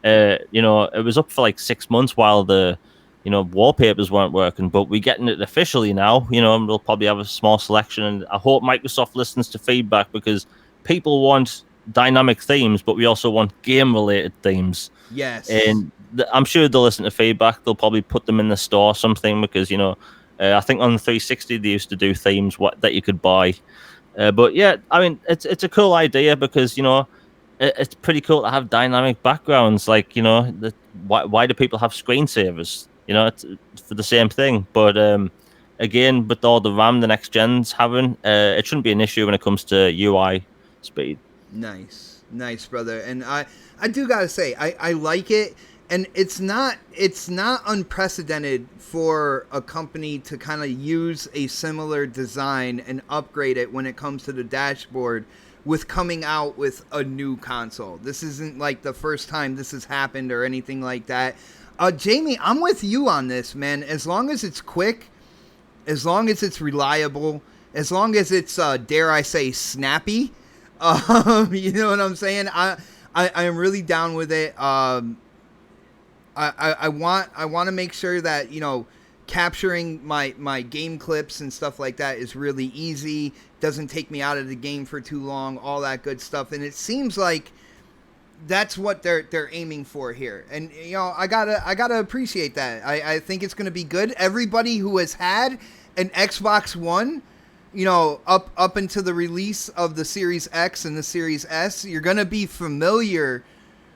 it was up for like 6 months while the wallpapers weren't working. But we're getting it officially now. And we'll probably have a small selection. And I hope Microsoft listens to feedback, because people want dynamic themes, but we also want game-related themes. Yes. And I'm sure they'll listen to feedback. They'll probably put them in the store or something, because I think on the 360 they used to do themes that you could buy. But yeah, I mean, it's a cool idea, because it's pretty cool to have dynamic backgrounds. Like, why do people have screensavers? It's for the same thing. But again, with all the RAM the next gen's having, it shouldn't be an issue when it comes to UI speed. Nice, brother. And I do gotta say, I like it. And it's not unprecedented for a company to kind of use a similar design and upgrade it when it comes to the dashboard with coming out with a new console. This isn't like the first time this has happened or anything like that. Jamie, I'm with you on this, man. As long as it's quick, as long as it's reliable, as long as it's, dare I say, snappy, you know what I'm saying? I am really down with it. I want to make sure that, you know, capturing my game clips and stuff like that is really easy. Doesn't take me out of the game for too long. All that good stuff. And it seems like that's what they're aiming for here. And you know, I gotta appreciate that. I think it's gonna be good. Everybody who has had an Xbox One, you know, up until the release of the Series X and the Series S, you're gonna be familiar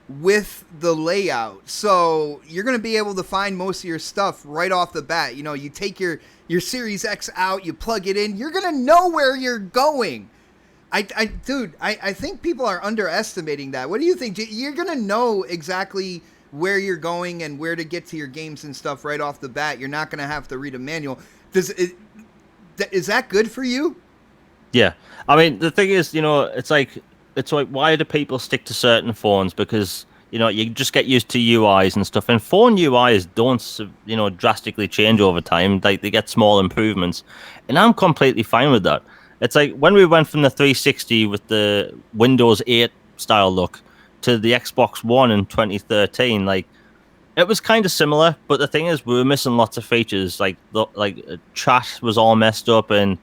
with the layout, so you're going to be able to find most of your stuff right off the bat. You know, you take your Series X out, you plug it in, you're going to know where you're going. Dude, I think people are underestimating that. What do you think? You're going to know exactly where you're going and where to get to your games and stuff right off the bat. You're not going to have to read a manual. Is that good for you? Yeah. I mean, the thing is, you know, it's like, why do people stick to certain phones? Because, you know, you just get used to UIs and stuff. And phone UIs don't, you know, drastically change over time. Like, they get small improvements. And I'm completely fine with that. It's like when we went from the 360 with the Windows 8 style look to the Xbox One in 2013, like, it was kind of similar. But the thing is, we were missing lots of features. Like chat was all messed up and...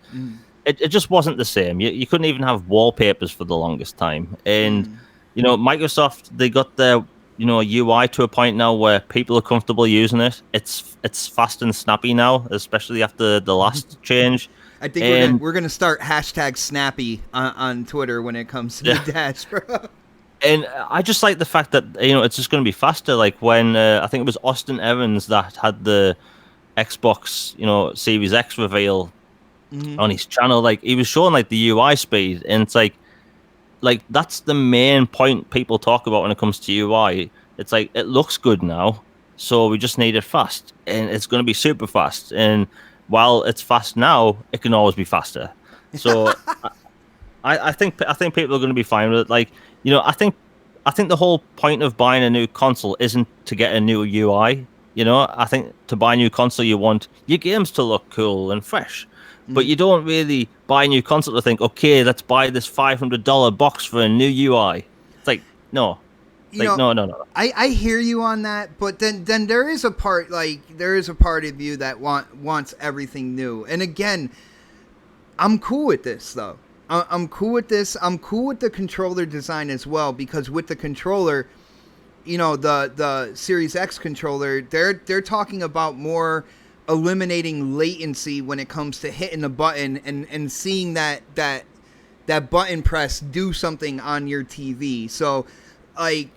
It just wasn't the same. You couldn't even have wallpapers for the longest time. And, you know, Microsoft, they got their, you know, UI to a point now where people are comfortable using it. It's fast and snappy now, especially after the last change. I think we're gonna start hashtag snappy on Twitter when it comes to the dash, bro. And I just like the fact that, you know, it's just going to be faster. Like when, I think it was Austin Evans that had the Xbox, you know, Series X reveal on his channel, like he was showing like the UI speed, and it's like that's the main point people talk about when it comes to UI. It's like it looks good now, so we just need it fast, and it's going to be super fast. And while it's fast now, it can always be faster. So I think people are going to be fine with it. Like, you know, I think the whole point of buying a new console isn't to get a new UI. You know, I think to buy a new console, you want your games to look cool and fresh. But you don't really buy a new console to think, okay, let's buy this $500 box for a new UI. It's like, no. Like, no. I hear you on that, but then there is a part of you that wants everything new. And again, I'm cool with this, though. I'm cool with this. I'm cool with the controller design as well, because with the controller, you know, the Series X controller, they're talking about more eliminating latency when it comes to hitting the button and seeing that button press do something on your TV. So, like,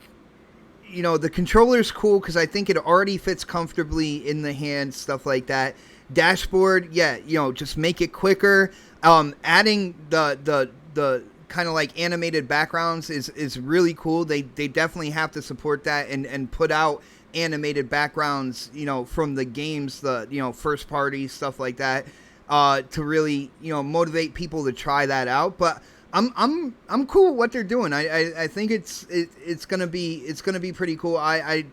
you know, the controller's cool because I think it already fits comfortably in the hand, stuff like that. Dashboard, yeah, you know, just make it quicker. Adding the kind of like animated backgrounds is really cool. They definitely have to support that and put out animated backgrounds, you know, from the games, the, you know, first party stuff like that, to really, you know, motivate people to try that out. But I'm cool with what they're doing. I think it's gonna be pretty cool. I'm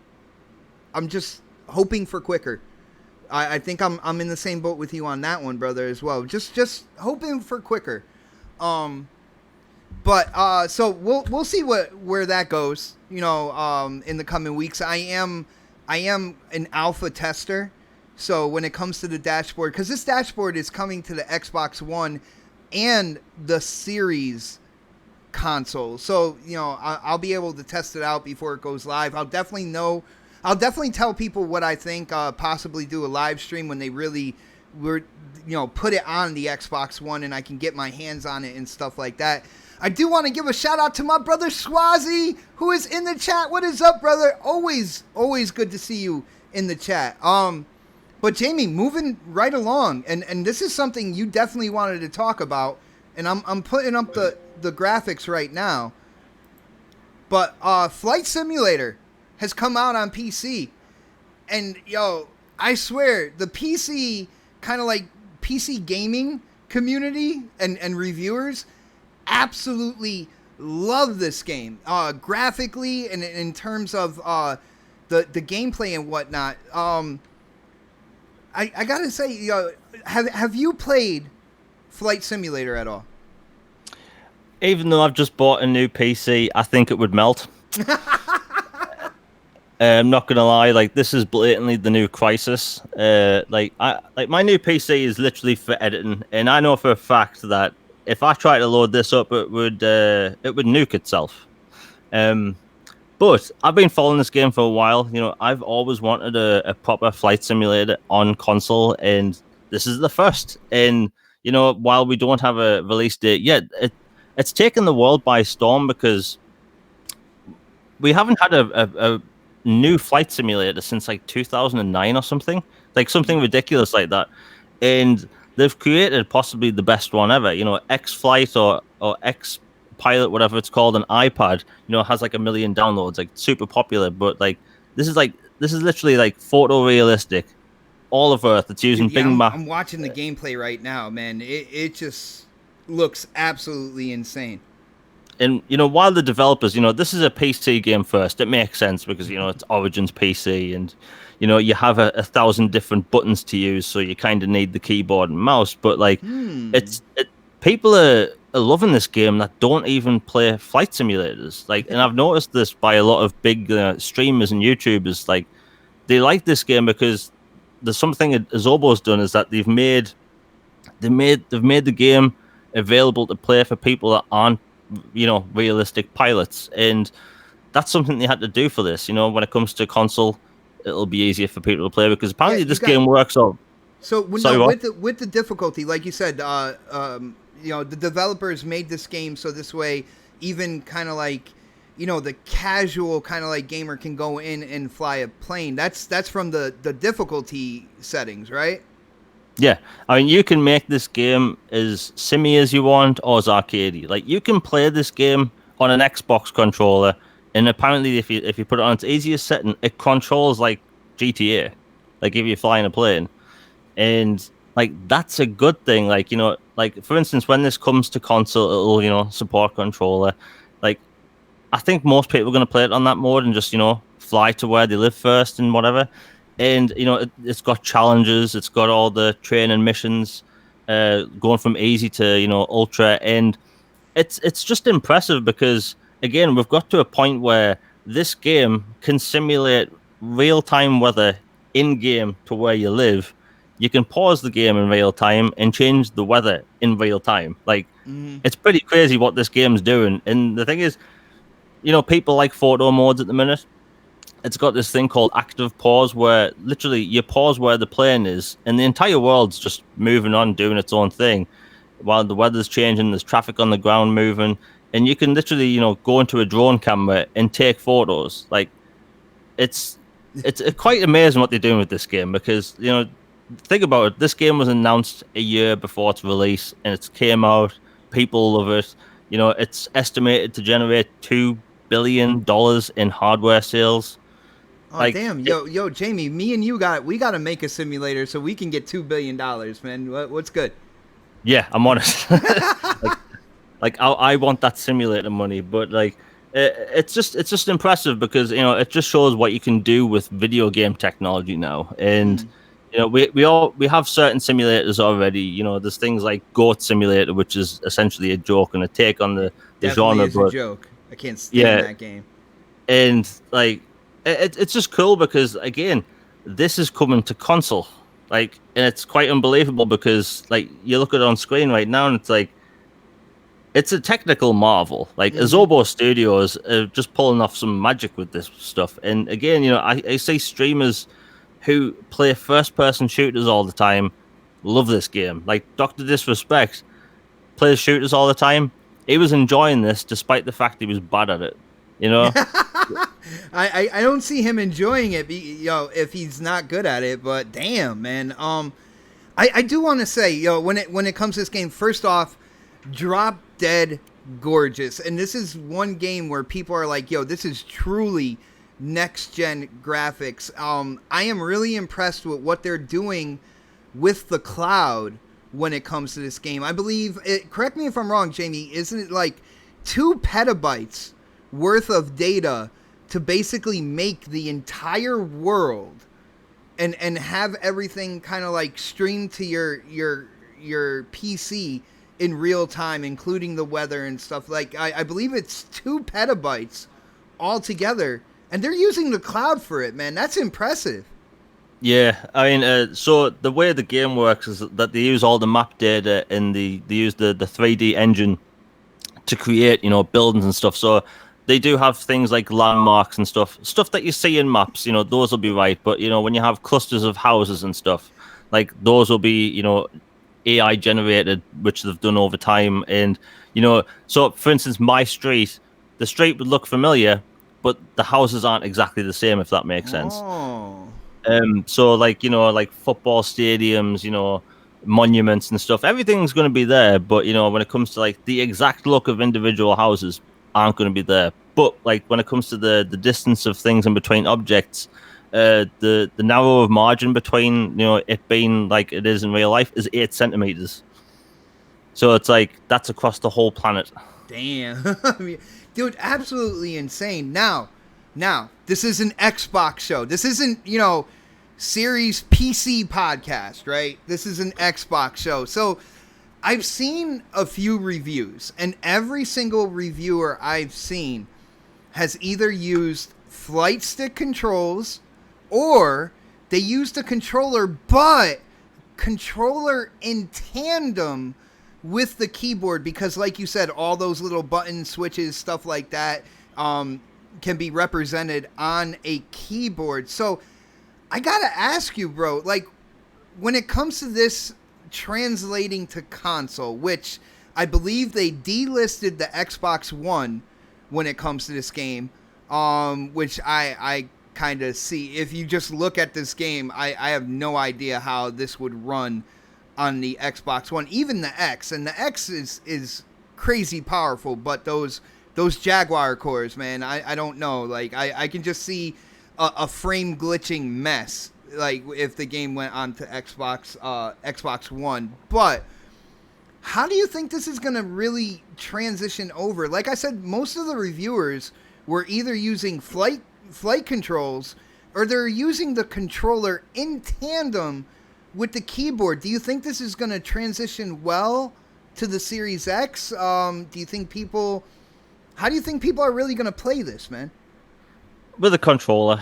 just hoping for quicker. I think I'm in the same boat with you on that one, brother, as well. Just hoping for quicker. But so we'll see where that goes, you know, in the coming weeks. I am an alpha tester, so when it comes to the dashboard, because this dashboard is coming to the Xbox One and the Series console, so, you know, I'll be able to test it out before it goes live. I'll definitely tell people what I think. Possibly do a live stream when they really put it on the Xbox One and I can get my hands on it and stuff like that. I do want to give a shout out to my brother Swazi, who is in the chat. What is up, brother? Always good to see you in the chat. But Jamie, moving right along, and this is something you definitely wanted to talk about, and I'm putting up the graphics right now. But Flight Simulator has come out on PC. And, yo, I swear, the PC, kind of like PC gaming community and reviewers absolutely love this game. Graphically and in terms of the gameplay and whatnot. I gotta say, yo, have you played Flight Simulator at all? Even though I've just bought a new PC, I think it would melt. I'm not gonna lie, like this is blatantly the new Crisis. Like my new PC is literally for editing, and I know for a fact that if I try to load this up, it would nuke itself. But I've been following this game for a while. You know, I've always wanted a proper flight simulator on console, and this is the first. And you know, while we don't have a release date yet, it's taken the world by storm because we haven't had a new flight simulator since like 2009 or something, like something ridiculous like that. And they've created possibly the best one ever. You know, X Flight or X Pilot, whatever it's called, an iPad, you know, has like 1 million downloads, like super popular. But like this is literally like photorealistic, all of Earth. It's using big map. I'm watching the gameplay right now, man. It just looks absolutely insane. And, you know, while the developers, you know, this is a PC game first, it makes sense because, you know, it's Origin's PC and, you know, you have 1,000 different buttons to use, so you kind of need the keyboard and mouse. But, like, people are loving this game that don't even play flight simulators. Like, and I've noticed this by a lot of big streamers and YouTubers. Like, they like this game because there's something Azobo's done is that they've made the game available to play for people that aren't, you know, realistic pilots, and that's something they had to do for this. You know, when it comes to console, it'll be easier for people to play because apparently this game works out. So with the difficulty, like you said, you know, the developers made this game so this way, even kind of like, you know, the casual kind of like gamer can go in and fly a plane. That's from the difficulty settings, right? Yeah, I mean, you can make this game as simmy as you want or as arcadey. Like, you can play this game on an Xbox controller, and apparently, if you put it on its easiest setting, it controls like GTA, like if you're flying a plane, and like that's a good thing. Like, you know, like for instance, when this comes to console, it'll, you know, support controller. Like, I think most people are going to play it on that mode and just, you know, fly to where they live first and whatever. And, you know, it's got challenges. It's got all the training missions, going from easy to, you know, ultra. And it's just impressive because, again, we've got to a point where this game can simulate real-time weather in-game to where you live. You can pause the game in real time and change the weather in real time. Like, it's pretty crazy what this game's doing. And the thing is, you know, people like photo modes at the minute. It's got this thing called active pause where literally you pause where the plane is and the entire world's just moving on, doing its own thing while the weather's changing, there's traffic on the ground moving, and you can literally, you know, go into a drone camera and take photos. Like, it's quite amazing what they're doing with this game because, you know, think about it. This game was announced a year before its release and it came out. People love it. You know, it's estimated to generate $2 billion in hardware sales. Oh, like, damn. Yo, Jamie, me and you got to make a simulator so we can get $2 billion, man. What's good? Yeah, I'm honest. I want that simulator money, but like, it's just impressive because, you know, it just shows what you can do with video game technology now. And, you know, we have certain simulators already. You know, there's things like Goat Simulator, which is essentially a joke and a take on the genre. Definitely is a joke. I can't stand that game. And like, it's just cool because, again, this is coming to console. Like, and it's quite unbelievable because, like, you look at it on screen right now and it's like, it's a technical marvel. Like, Azobo Studios are just pulling off some magic with this stuff. And again, you know, I see streamers who play first-person shooters all the time love this game. Like, Dr. Disrespect plays shooters all the time. He was enjoying this despite the fact he was bad at it. You know, I don't see him enjoying it, if he's not good at it. But damn, man, I do want to say, when it comes to this game, first off, drop dead gorgeous, and this is one game where people are like, this is truly next gen graphics. I am really impressed with what they're doing with the cloud when it comes to this game. I believe correct me if I'm wrong, Jamie, isn't it like 2 petabytes worth of data to basically make the entire world and have everything kind of like streamed to your PC in real time, including the weather and stuff. Like I believe it's 2 petabytes altogether, and they're using the cloud for it, man. That's impressive. Yeah, I mean, so the way the game works is that they use all the map data and they use the 3D engine to create, buildings and stuff. So they do have things like landmarks and stuff that you see in maps, those will be right. But, when you have clusters of houses and stuff, like those will be, AI generated, which they've done over time. And, so for instance, the street would look familiar, but the houses aren't exactly the same, if that makes sense. Oh. So like football stadiums, monuments and stuff, everything's going to be there. But when it comes to like the exact look of individual houses, aren't going to be there. But like when it comes to the distance of things in between objects, the narrow margin between it being like it is in real life is 8 centimeters. So it's like that's across the whole planet. Damn. I mean, dude, absolutely insane. Now, this is an Xbox show. This isn't, Series PC podcast, right? This is an Xbox show. So I've seen a few reviews, and every single reviewer I've seen has either used flight stick controls or they used a controller, but controller in tandem with the keyboard, because like you said, all those little button switches, stuff like that, can be represented on a keyboard. So I gotta ask you, bro, like when it comes to this translating to console, which I believe they delisted the Xbox One when it comes to this game, which I kind of see. If you just look at this game, I have no idea how this would run on the Xbox One, even the X. And the X is crazy powerful, but those Jaguar cores, man, I don't know. Like I can just see a frame glitching mess, like if the game went on to Xbox One. But how do you think this is going to really transition over? Like I said, most of the reviewers were either using flight controls or they're using the controller in tandem with the keyboard. Do you think this is going to transition well to the Series X? How do you think people are really going to play this, man? With a controller.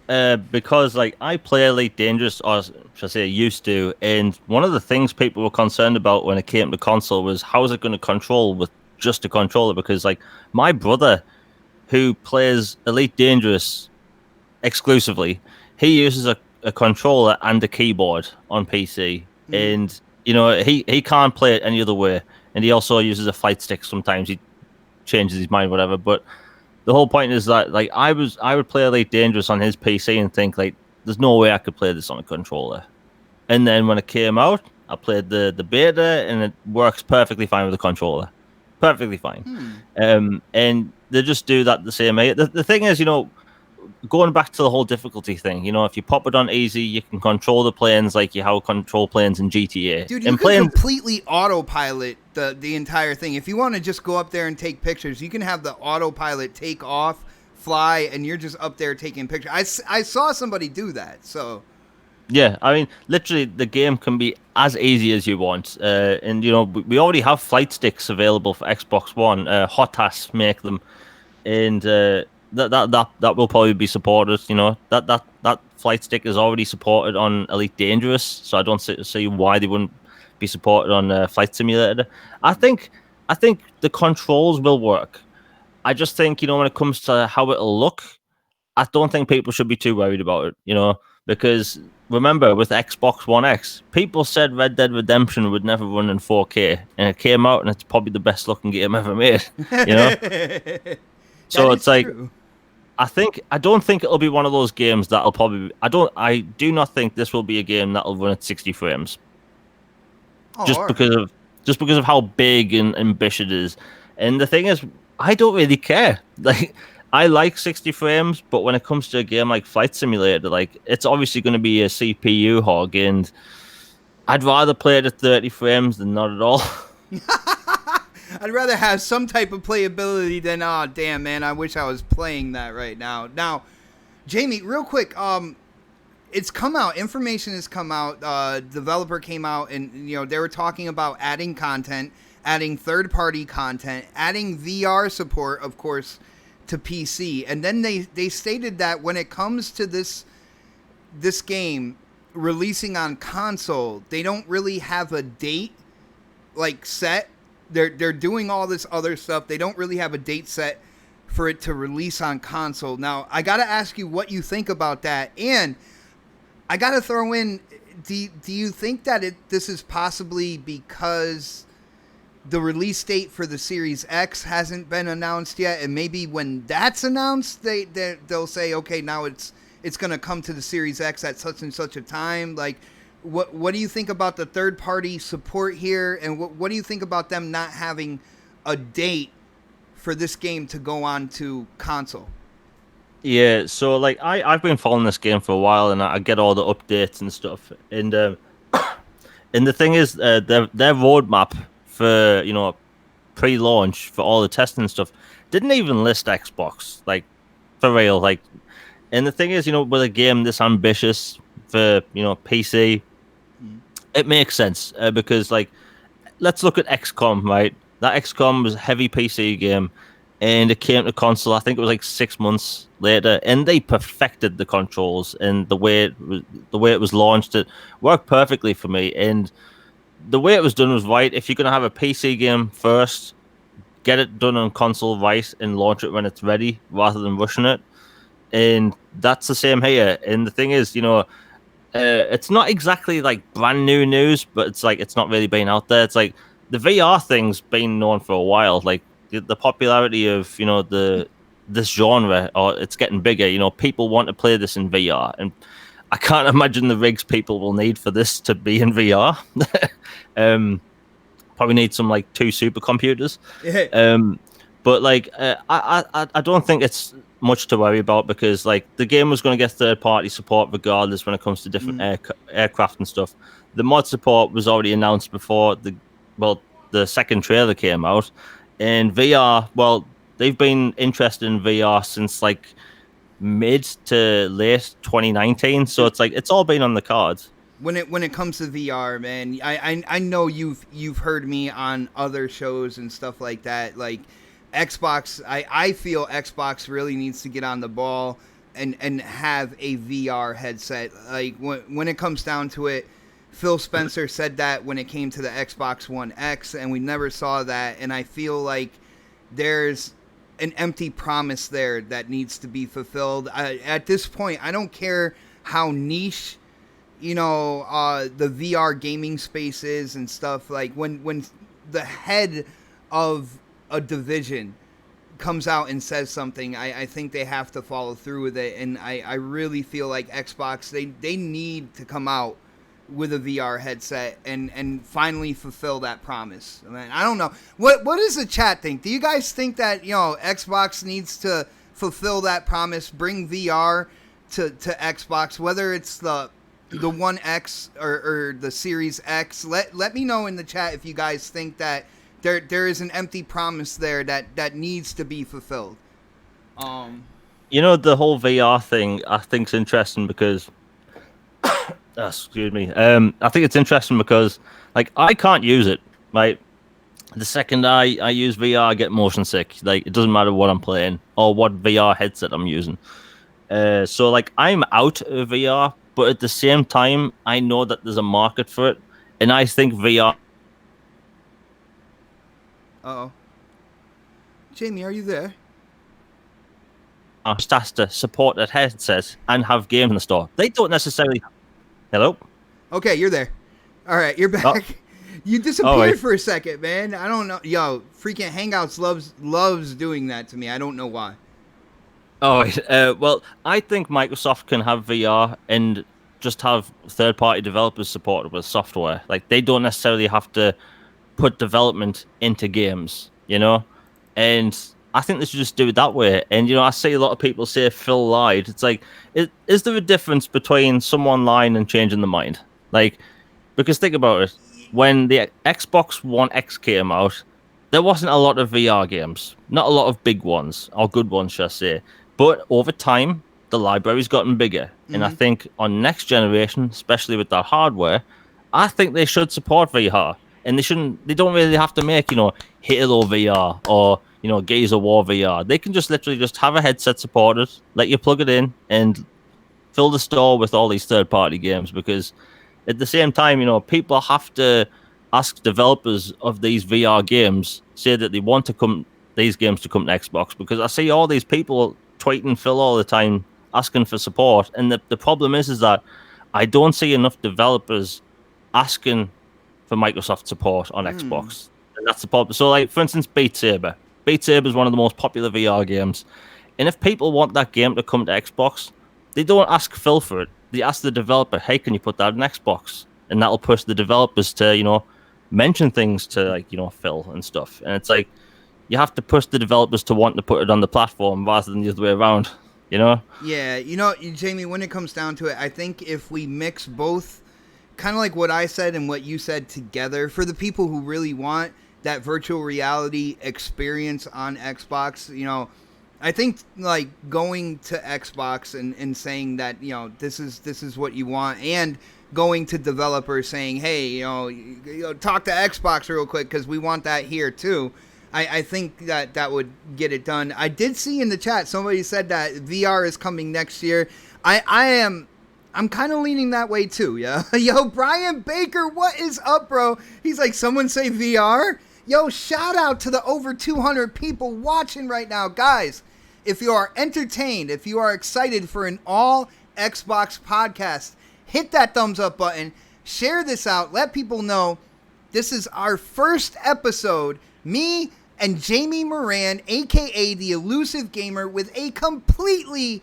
Because like I play Elite Dangerous, or should I say used to, and one of the things people were concerned about when it came to console was how is it going to control with just a controller? Because like my brother, who plays Elite Dangerous exclusively, he uses a controller and a keyboard on PC, and he can't play it any other way, and he also uses a flight stick. Sometimes he changes his mind, whatever. But the whole point is that like I would play Elite Dangerous on his PC and think like there's no way I could play this on a controller. And then when it came out, I played the beta and it works perfectly fine with the controller. Perfectly fine. And they just do that the same way. The thing is, going back to the whole difficulty thing, if you pop it on easy, you can control the planes like you how control planes in GTA. Dude, you can completely autopilot the entire thing. If you want to just go up there and take pictures, you can have the autopilot take off, fly, and you're just up there taking pictures. I saw somebody do that, so... Yeah, I mean, literally, the game can be as easy as you want. And, we already have flight sticks available for Xbox One. Hotas make them. And... That will probably be supported. That flight stick is already supported on Elite Dangerous, so I don't see why they wouldn't be supported on Flight Simulator. I think the controls will work. I just think when it comes to how it'll look, I don't think people should be too worried about it. Because remember with Xbox One X, people said Red Dead Redemption would never run in 4K, and it came out and it's probably the best looking game ever made. So it's like true. I don't think it'll be one of those games that'll probably. I do not think this will be a game that'll run at 60 frames. Just because of how big and ambitious it is. And the thing is, I don't really care. Like I like 60 frames, but when it comes to a game like Flight Simulator, like it's obviously going to be a CPU hog, and I'd rather play it at 30 frames than not at all. I'd rather have some type of playability than, oh, damn, man, I wish I was playing that right now. Now, Jamie, real quick, it's come out, information has come out, developer came out, and, they were talking about adding content, adding third-party content, adding VR support, of course, to PC. And then they stated that when it comes to this game releasing on console, they don't really have a date, like, set. They're doing all this other stuff. They don't really have a date set for it to release on console. Now, I got to ask you what you think about that. And I got to throw in, do you think that this is possibly because the release date for the Series X hasn't been announced yet, and maybe when that's announced, they'll say, okay, now it's going to come to the Series X at such and such a time? Like, what do you think about the third-party support here, and what do you think about them not having a date for this game to go on to console? Yeah, so like I've been following this game for a while, and I get all the updates and stuff. And and the thing is, their roadmap for pre-launch for all the testing and stuff didn't even list Xbox, like, for real. Like, and the thing is, with a game this ambitious for PC, it makes sense because, like, let's look at XCOM, right? That XCOM was a heavy PC game, and it came to console. I think it was like 6 months later, and they perfected the controls and the way it was launched. It worked perfectly for me, and the way it was done was right. If you're gonna have a PC game first, get it done on console right and launch it when it's ready, rather than rushing it. And that's the same here. And the thing is, it's not exactly like brand new news, but it's like it's not really been out there. It's like the VR thing's been known for a while. Like the popularity of this genre, or it's getting bigger. People want to play this in VR, and I can't imagine the rigs people will need for this to be in VR. Probably need some like 2 supercomputers. But like I don't think it's much to worry about, because like the game was going to get third-party support regardless when it comes to different aircraft and stuff. The mod support was already announced before the second trailer came out. And VR, well, they've been interested in VR since like mid to late 2019, so it's like it's all been on the cards. When it comes to VR, man, I know you've heard me on other shows and stuff like that. Like Xbox, I feel Xbox really needs to get on the ball and have a VR headset. Like when it comes down to it, Phil Spencer said that when it came to the Xbox One X, and we never saw that. And I feel like there's an empty promise there that needs to be fulfilled. At this point, I don't care how niche, the VR gaming space is and stuff. Like when the head of a division comes out and says something, I think they have to follow through with it. And I really feel like Xbox, they need to come out with a VR headset and finally fulfill that promise. I mean, I don't know. What does the chat think? Do you guys think that, Xbox needs to fulfill that promise, bring VR to Xbox, whether it's the One X or the Series X? Let me know in the chat if you guys think that there is an empty promise there that needs to be fulfilled. The whole VR thing I think is interesting because excuse me. I think it's interesting because, like, I can't use it. Right, the second I use VR, I get motion sick. Like, it doesn't matter what I'm playing or what VR headset I'm using. So, like, I'm out of VR, but at the same time, I know that there's a market for it, and I think VR. Uh-oh. Jamie, are you there? Just has to support that headset and have games in the store. They don't necessarily. Hello? Okay, you're there. All right, you're back. Oh. You disappeared for a second, man. I don't know. Yo, freaking Hangouts loves doing that to me. I don't know why. Oh, well, I think Microsoft can have VR and just have third-party developers supported with software. Like, they don't necessarily have to put development into games, And I think they should just do it that way. And, I see a lot of people say Phil lied. It's like, is there a difference between someone lying and changing the mind? Like, because think about it. When the Xbox One X came out, there wasn't a lot of VR games. Not a lot of big ones, or good ones, shall I say. But over time, the library's gotten bigger. And I think on next generation, especially with that hardware, I think they should support VR. And they don't really have to make, Halo VR or, Gears of War VR. They can just literally just have a headset supported, let you plug it in, and fill the store with all these third-party games. Because at the same time, people have to ask developers of these VR games, say that they want these games to come to Xbox. Because I see all these people tweeting Phil all the time, asking for support. And the problem is that I don't see enough developers asking for Microsoft support on Xbox. And that's the problem. So, like, for instance, Beat Saber. Beat Saber is one of the most popular VR games. And if people want that game to come to Xbox, they don't ask Phil for it. They ask the developer, hey, can you put that on Xbox? And that'll push the developers to, mention things to, like, Phil and stuff. And it's like, you have to push the developers to want to put it on the platform rather than the other way around, Yeah, Jamie, when it comes down to it, I think if we mix both, kind of like what I said and what you said together, for the people who really want that virtual reality experience on Xbox, I think like going to Xbox and saying that, this is what you want, and going to developers saying, hey, talk to Xbox real quick because we want that here too. I think that would get it done. I did see in the chat somebody said that VR is coming next year. I'm kind of leaning that way too, yeah. Yo, Brian Baker, what is up, bro? He's like, someone say VR? Yo, shout out to the over 200 people watching right now. Guys, if you are entertained, if you are excited for an all Xbox podcast, hit that thumbs up button, share this out, let people know this is our first episode, me and Jamie Moran, aka the Elusive Gamer, with a completely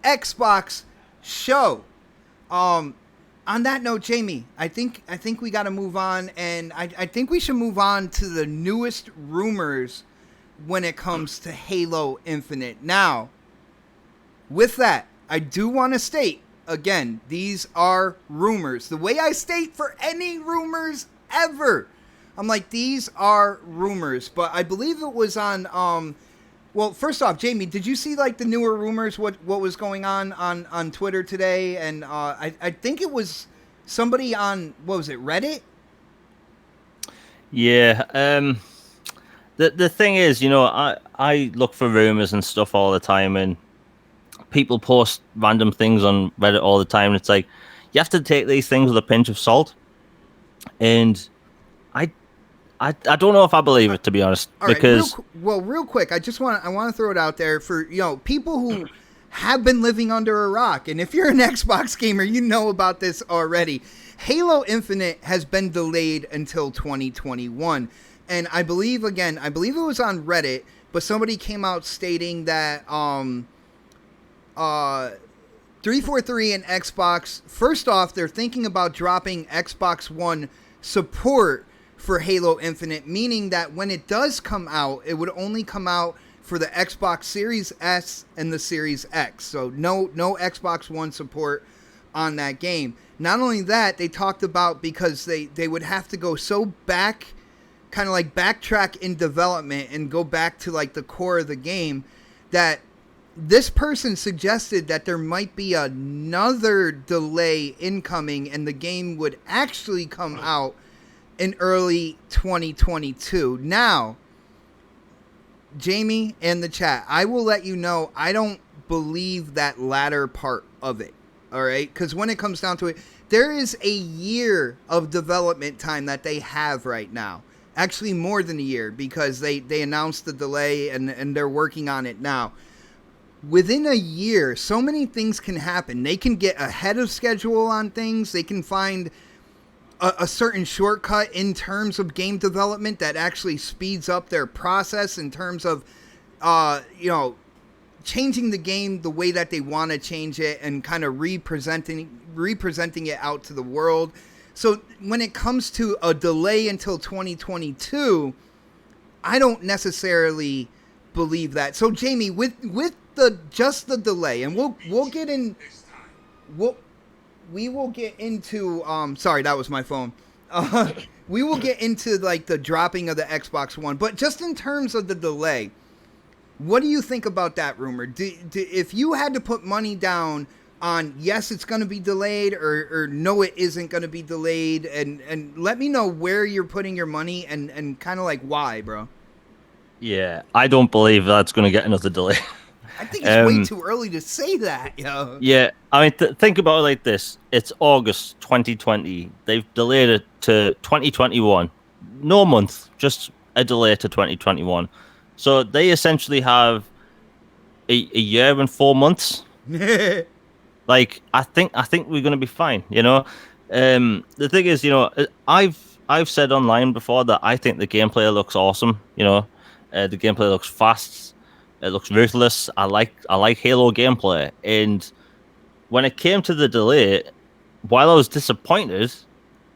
Xbox show. On that note, Jamie, I think we got to move on, and I think we should move on to the newest rumors when it comes to Halo Infinite. Now, with that, I do want to state, again, these are rumors. The way I state for any rumors ever, I'm like, these are rumors. But I believe it was on, well, first off, Jamie, did you see like the newer rumors, what was going on Twitter today? And I think it was somebody on, what was it, Reddit? Yeah. The thing is, I look for rumors and stuff all the time, and people post random things on Reddit all the time. And it's like, you have to take these things with a pinch of salt. And I don't know if I believe it, to be honest. All right, because real quick, I want to throw it out there for people who have been living under a rock, and if you're an Xbox gamer, you know about this already. Halo Infinite has been delayed until 2021, and I believe it was on Reddit, but somebody came out stating that 343 and Xbox, first off, they're thinking about dropping Xbox One support for Halo Infinite, meaning that when it does come out, it would only come out for the Xbox Series S and the Series X. So no Xbox One support on that game. Not only that, they talked about, because they would have to go so back, kind of like backtrack in development and go back to like the core of the game, that this person suggested that there might be another delay incoming and the game would actually come out in early 2022. Now, Jamie and the chat, I will let you know, I don't believe that latter part of it. All right? Because when it comes down to it, there is a year of development time that they have right now. Actually, more than a year, because they announced the delay and they're working on it now. Within a year, so many things can happen. They can get ahead of schedule on things. They can find a certain shortcut in terms of game development that actually speeds up their process in terms of, changing the game the way that they want to change it and kind of representing it out to the world. So when it comes to a delay until 2022, I don't necessarily believe that. So Jamie, with the delay, and we'll get in. We will get into. Sorry, that was my phone. We will get into like the dropping of the Xbox One, but just in terms of the delay, what do you think about that rumor? If you had to put money down on yes, it's going to be delayed, or no, it isn't going to be delayed, and let me know where you're putting your money and kind of like why, bro. Yeah, I don't believe that's going to get another delay. I think it's way too early to say that, yo. Yeah, I mean, think about it like this. It's August 2020. They've delayed it to 2021. No month, just a delay to 2021. So they essentially have a year and 4 months. Like, I think we're going to be fine, you know? The thing is, you know, I've said online before that I think the gameplay looks awesome, you know? The gameplay looks fast. It looks ruthless. I like Halo gameplay. And when it came to the delay, while I was disappointed,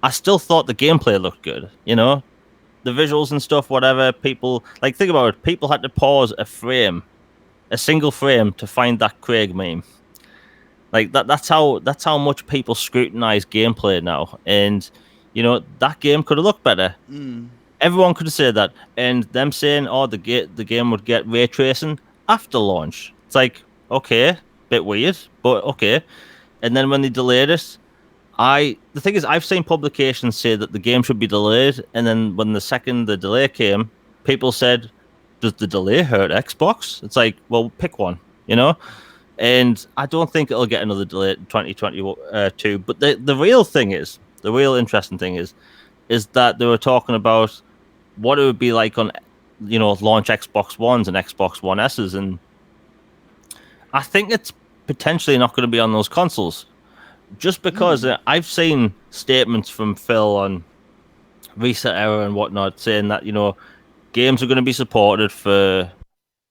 I still thought the gameplay looked good. You know, the visuals and stuff. Whatever people like, think about it. People had to pause a single frame, to find that Craig meme. Like that. That's how much people scrutinize gameplay now. And you know, that game could have looked better. Everyone could have said that, and them saying, "Oh, the game would get ray tracing after launch." It's like, okay, bit weird, but okay. And then when they delayed it, the thing is, I've seen publications say that the game should be delayed, and then when the delay came, people said, "Does the delay hurt Xbox?" It's like, well, pick one, you know. And I don't think it'll get another delay in 2022. But the real interesting thing is that they were talking about what it would be like on, you know, launch Xbox Ones and Xbox One S's, and I think it's potentially not going to be on those consoles, just because I've seen statements from Phil on Reset Era and whatnot saying that, you know, games are going to be supported for,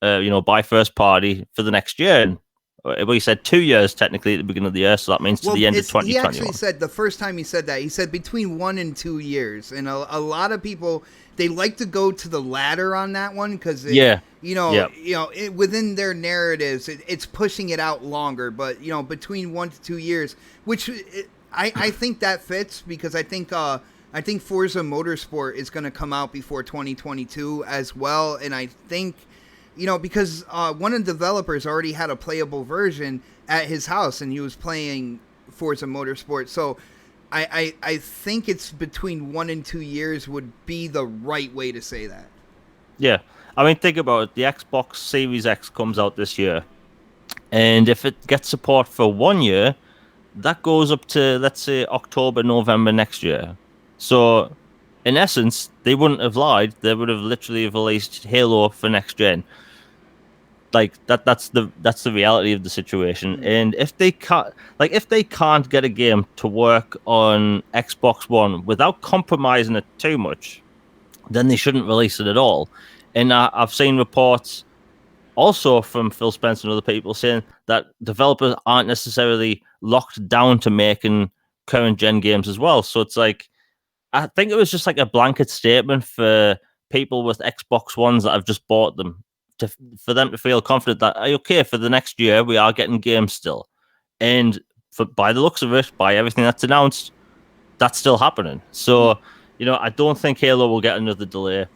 you know, by first party for the next year. And well, he said 2 years technically at the beginning of the year, so that means to the end of 2021. He actually said, the first time he said that, he said between 1 and 2 years. And a lot of people, they like to go to the latter on that one because, within their narratives, it's pushing it out longer. But, you know, between 1 to 2 years, which I think that fits, because I think Forza Motorsport is going to come out before 2022 as well. And I think, you know, because one of the developers already had a playable version at his house, and he was playing Forza Motorsport. So I think it's between 1 and 2 years would be the right way to say that. Yeah. I mean, think about it. The Xbox Series X comes out this year. And if it gets support for 1 year, that goes up to, let's say, October, November next year. So, in essence, they wouldn't have lied. They would have literally released Halo for next gen. Like that's the reality of the situation. And if they can't get a game to work on Xbox One without compromising it too much, then they shouldn't release it at all. And I've seen reports also from Phil Spencer and other people saying that developers aren't necessarily locked down to making current gen games as well. So it's like, I think it was just like a blanket statement for people with Xbox Ones that have just bought them, for them to feel confident that, okay, for the next year, we are getting games still. And by the looks of it, by everything that's announced, that's still happening. So, you know, I don't think Halo will get another delay.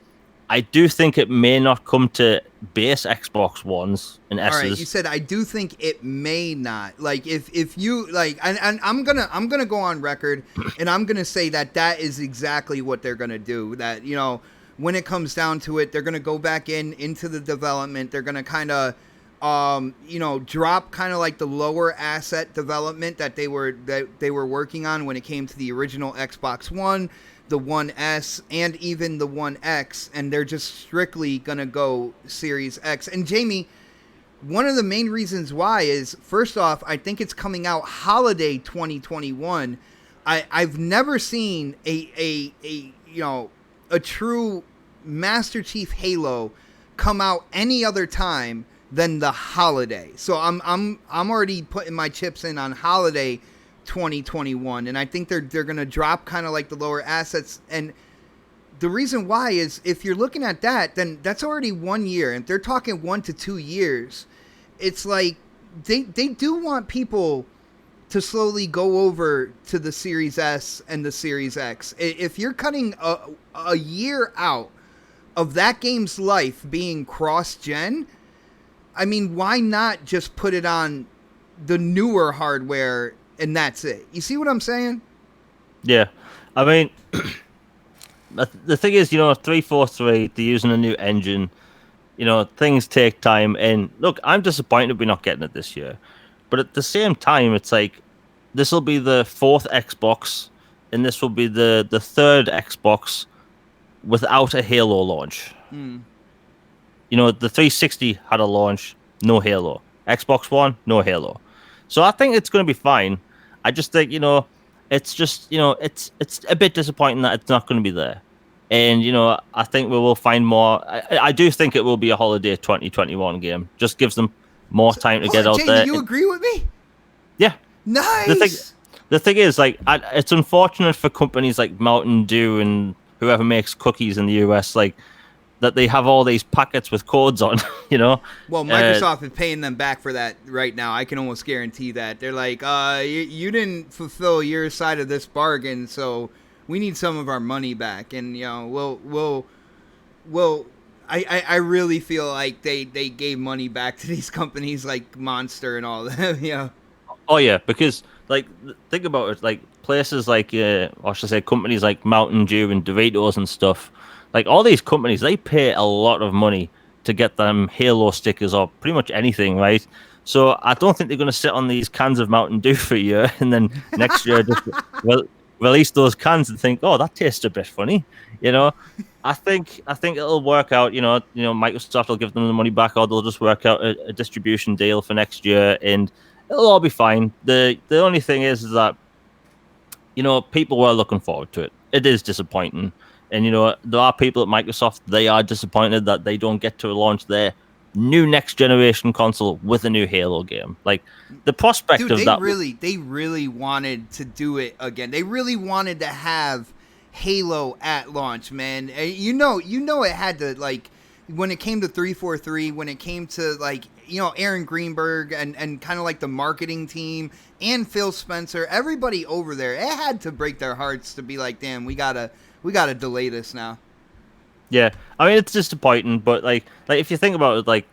I do think it may not come to base Xbox Ones and S's. All right, you said I do think it may not. Like if you like, and I'm gonna go on record, and I'm gonna say that is exactly what they're gonna do. That, you know, when it comes down to it, they're gonna go back into the development. They're gonna kind of, you know, drop kind of like the lower asset development that they were working on when it came to the original Xbox One, the One S, and even the One X, and they're just strictly gonna go Series X. And Jamie, one of the main reasons why is, first off, I think it's coming out holiday 2021. I've never seen a true Master Chief Halo come out any other time than the holiday. So I'm already putting my chips in on holiday 2021, and I think they're gonna drop kind of like the lower assets. And the reason why is if you're looking at that, then that's already 1 year. And if they're talking 1 to 2 years, it's like they do want people to slowly go over to the Series S and the Series X. If you're cutting a year out of that game's life being cross-gen, I mean, why not just put it on the newer hardware and that's it? You see what I'm saying? Yeah. I mean, the thing is, 343, they're using a new engine. Things take time. And look, I'm disappointed we're not getting it this year. But at the same time, it's like, this will be the 4th Xbox, and this will be the 3rd Xbox without a Halo launch. The 360 had a launch, no Halo. Xbox One, no Halo. So I think it's going to be fine. I just think, it's just, it's a bit disappointing that it's not going to be there. And, I think we will find more. I do think it will be a holiday 2021 game. Just gives them more time to get out Jay, there. Do you agree with me? Yeah. Nice. The thing is, like, it's unfortunate for companies like Mountain Dew and whoever makes cookies in the US, like, that they have all these packets with codes on, Well, Microsoft is paying them back for that right now. I can almost guarantee that. They're like, you didn't fulfill your side of this bargain, so we need some of our money back. And, I really feel like they gave money back to these companies like Monster and all that, Oh, yeah, because, like, think about it, like, places like, or should I say, companies like Mountain Dew and Doritos and stuff, like, all these companies, they pay a lot of money to get them Halo stickers or pretty much anything, right? So I don't think they're going to sit on these cans of Mountain Dew for a year and then next year just release those cans and think, oh, that tastes a bit funny, I think it'll work out. Microsoft will give them the money back, or they'll just work out a distribution deal for next year, and it'll all be fine. The only thing is that people were looking forward to it. It is disappointing, and there are people at Microsoft. They are disappointed that they don't get to launch their new next generation console with a new Halo game. Like, the prospect Dude, of that. They really wanted to do it again. They really wanted to have Halo at launch, man. You know it had to, like, when it came to 343, when it came to, like, Aaron Greenberg and kind of like the marketing team and Phil Spencer, everybody over there, it had to break their hearts to be like, damn, we gotta delay this now. Yeah, I mean, it's disappointing, but like if you think about it, like,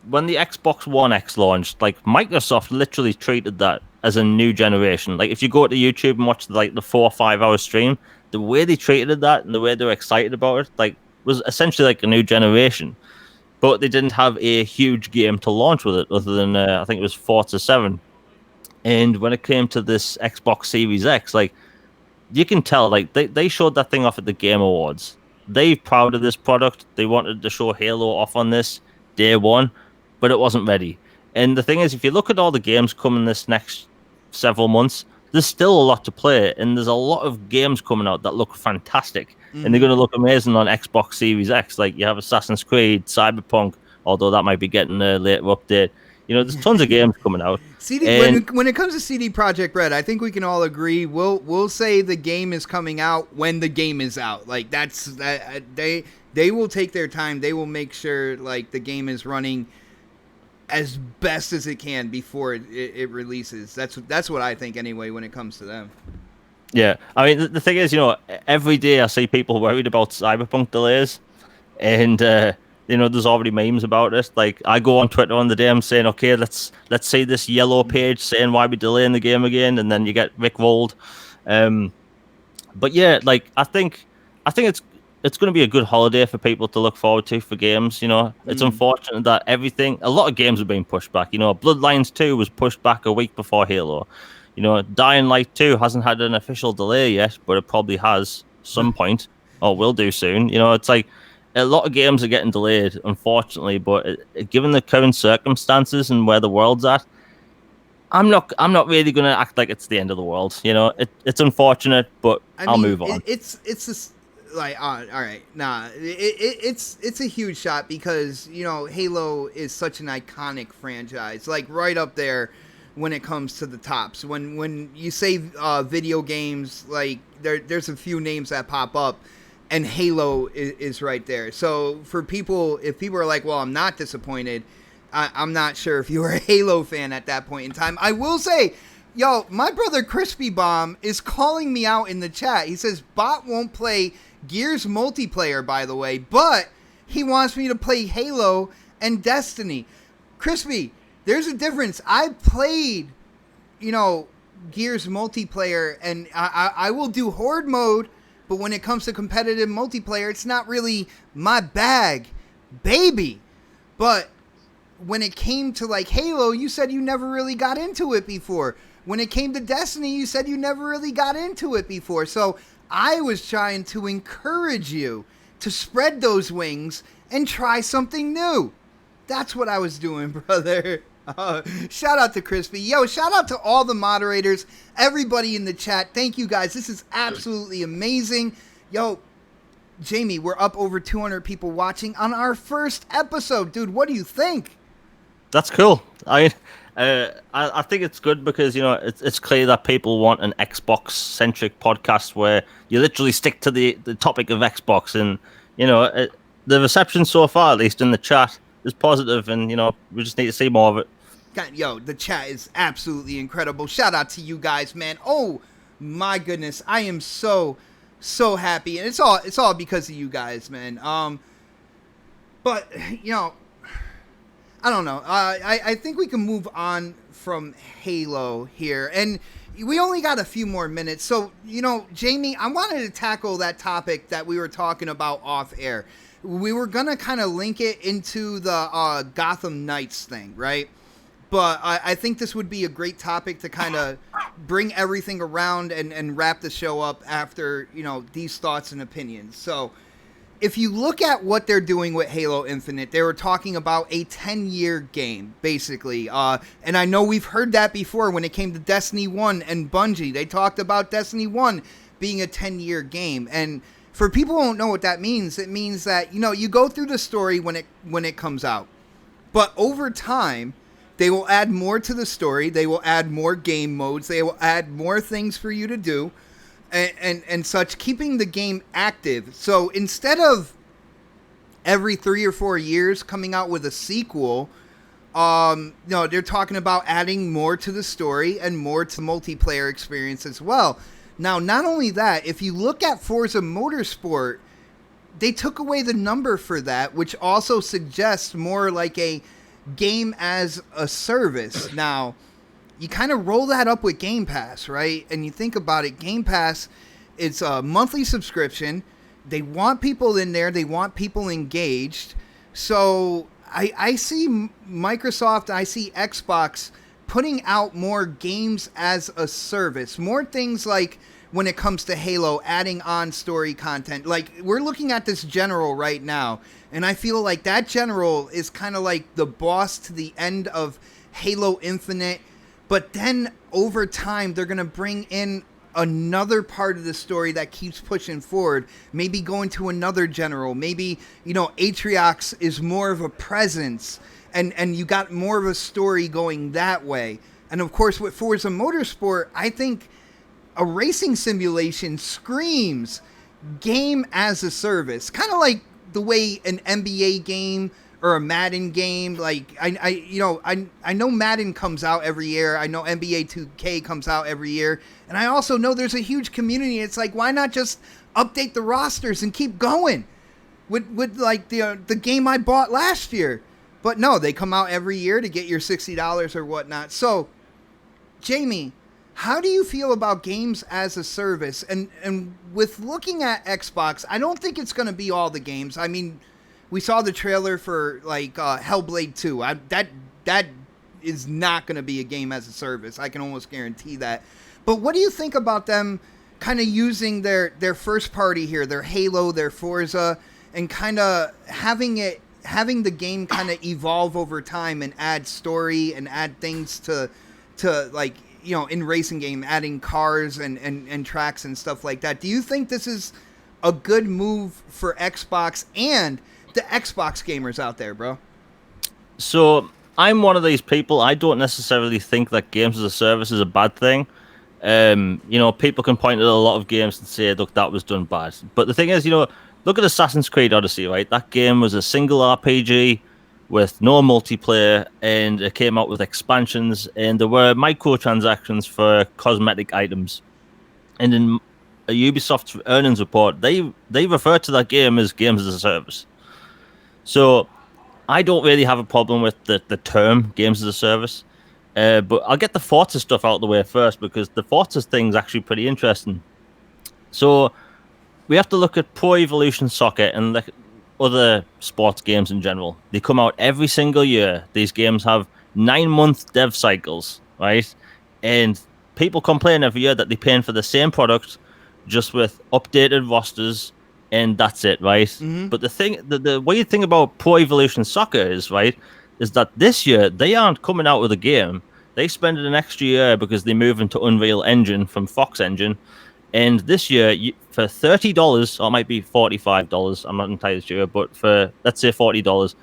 when the Xbox One X launched, like, Microsoft literally treated that as a new generation. Like, if you go to YouTube and watch like the 4 or 5 hour stream, the way they treated that and the way they were excited about it, like, was essentially like a new generation. But they didn't have a huge game to launch with it, other than I think it was Forza 7. And when it came to this Xbox Series X, like, you can tell, like, they showed that thing off at the Game Awards. They're proud of this product. They wanted to show Halo off on this day one, but it wasn't ready. And the thing is, if you look at all the games coming this next several months, there's still a lot to play, and there's a lot of games coming out that look fantastic, and they're going to look amazing on Xbox Series X. Like, you have Assassin's Creed, Cyberpunk, although that might be getting a later update. There's tons of games coming out. When it comes to CD Projekt Red, I think we can all agree we'll say the game is coming out when the game is out. Like, they will take their time. They will make sure, like, the game is running as best as it can before it releases. That's what I think anyway when it comes to them. Yeah, I mean, the thing is, every day I see people worried about Cyberpunk delays, and there's already memes about it. Like, I go on Twitter on the day, I'm saying, okay, let's see this yellow page saying why we're delaying the game again, and then you get Rick rolled. But yeah, like, I think it's going to be a good holiday for people to look forward to for games. It's unfortunate that a lot of games are being pushed back. Bloodlines 2 was pushed back a week before Halo. Dying Light 2 hasn't had an official delay yet, but it probably has some point, or will do soon. It's like, a lot of games are getting delayed, unfortunately, but given the current circumstances and where the world's at, I'm not really going to act like it's the end of the world. It's unfortunate, but I'll move on. It's just like, all right, nah, it's a huge shot because Halo is such an iconic franchise, like, right up there when it comes to the tops. When you say video games, like, there's a few names that pop up. and Halo is right there. So for people, if people are like, well, I'm not disappointed, I'm not sure if you were a Halo fan at that point in time. I will say, yo, my brother Crispy Bomb is calling me out in the chat. He says Bot won't play Gears multiplayer, by the way, but he wants me to play Halo and Destiny. Crispy, there's a difference. I played, Gears multiplayer, and I will do Horde mode, but when it comes to competitive multiplayer, it's not really my bag, baby. But when it came to like Halo, you said you never really got into it before. When it came to Destiny, you said you never really got into it before. So I was trying to encourage you to spread those wings and try something new. That's what I was doing, brother. Shout out to Crispy. Yo, shout out to all the moderators, everybody in the chat. Thank you guys. This is absolutely amazing. Yo, Jamie, we're up over 200 people watching on our first episode. Dude, what do you think? That's cool. I think it's good because, it's clear that people want an Xbox-centric podcast where you literally stick to the topic of Xbox. And, the reception so far, at least in the chat, is positive, and we just need to see more of it. Yo, the chat is absolutely incredible. Shout out to you guys, man. Oh my goodness, I am so happy, and it's all because of you guys, man. But I don't know. I think we can move on from Halo here, and we only got a few more minutes. So Jamie, I wanted to tackle that topic that we were talking about off air. We were going to kind of link it into the Gotham Knights thing, right? But I think this would be a great topic to kind of bring everything around and wrap the show up after, these thoughts and opinions. So if you look at what they're doing with Halo Infinite, they were talking about a 10-year game, basically. And I know we've heard that before when it came to Destiny 1 and Bungie. They talked about Destiny 1 being a 10-year game. And for people who don't know what that means, it means that, you go through the story when it comes out. But over time, they will add more to the story. They will add more game modes. They will add more things for you to do and such, keeping the game active. So instead of every 3 or 4 years coming out with a sequel, they're talking about adding more to the story and more to multiplayer experience as well. Now, not only that, if you look at Forza Motorsport, they took away the number for that, which also suggests more like a game as a service. Now, you kind of roll that up with Game Pass, right? And you think about it, Game Pass, it's a monthly subscription. They want people in there. They want people engaged. So I see Microsoft, I see Xbox putting out more games as a service, more things like when it comes to Halo, adding on story content. Like, we're looking at this general right now, and I feel like that general is kind of like the boss to the end of Halo Infinite, but then over time, they're going to bring in another part of the story that keeps pushing forward, maybe going to another general, maybe, Atriox is more of a presence, and you got more of a story going that way. And of course, with Forza Motorsport, I think a racing simulation screams game as a service, kind of like the way an NBA game or a Madden game, like I know Madden comes out every year. I know NBA 2K comes out every year, and I also know there's a huge community. It's like, why not just update the rosters and keep going with like the game I bought last year? But no, they come out every year to get your $60 or whatnot. So, Jamie, how do you feel about games as a service? And with looking at Xbox, I don't think it's going to be all the games. I mean, we saw the trailer for like Hellblade 2. That is not going to be a game as a service. I can almost guarantee that. But what do you think about them kind of using their first party here, their Halo, their Forza, and kind of having the game kind of evolve over time and add story and add things to like, in racing game, adding cars and tracks and stuff like that? Do you think this is a good move for Xbox and the Xbox gamers out there, bro? So I'm one of these people. I don't necessarily think that games as a service is a bad thing. People can point at a lot of games and say, look, that was done bad. But the thing is, look at Assassin's Creed Odyssey, right? That game was a single RPG with no multiplayer, and it came out with expansions, and there were microtransactions for cosmetic items. And in a Ubisoft earnings report, they refer to that game as games as a service. So I don't really have a problem with the term games as a service. But I'll get the Forza stuff out of the way first, because the Forza thing's actually pretty interesting. So we have to look at Pro Evolution Soccer and other sports games in general. They come out every single year. These games have 9-month dev cycles, right? And people complain every year that they're paying for the same product, just with updated rosters, and that's it, right? Mm-hmm. But the weird thing about Pro Evolution Soccer is that this year they aren't coming out with a game. They spend an extra year because they move into Unreal Engine from Fox Engine. And this year, for $30, or it might be $45, I'm not entirely sure, but for, let's say, $40,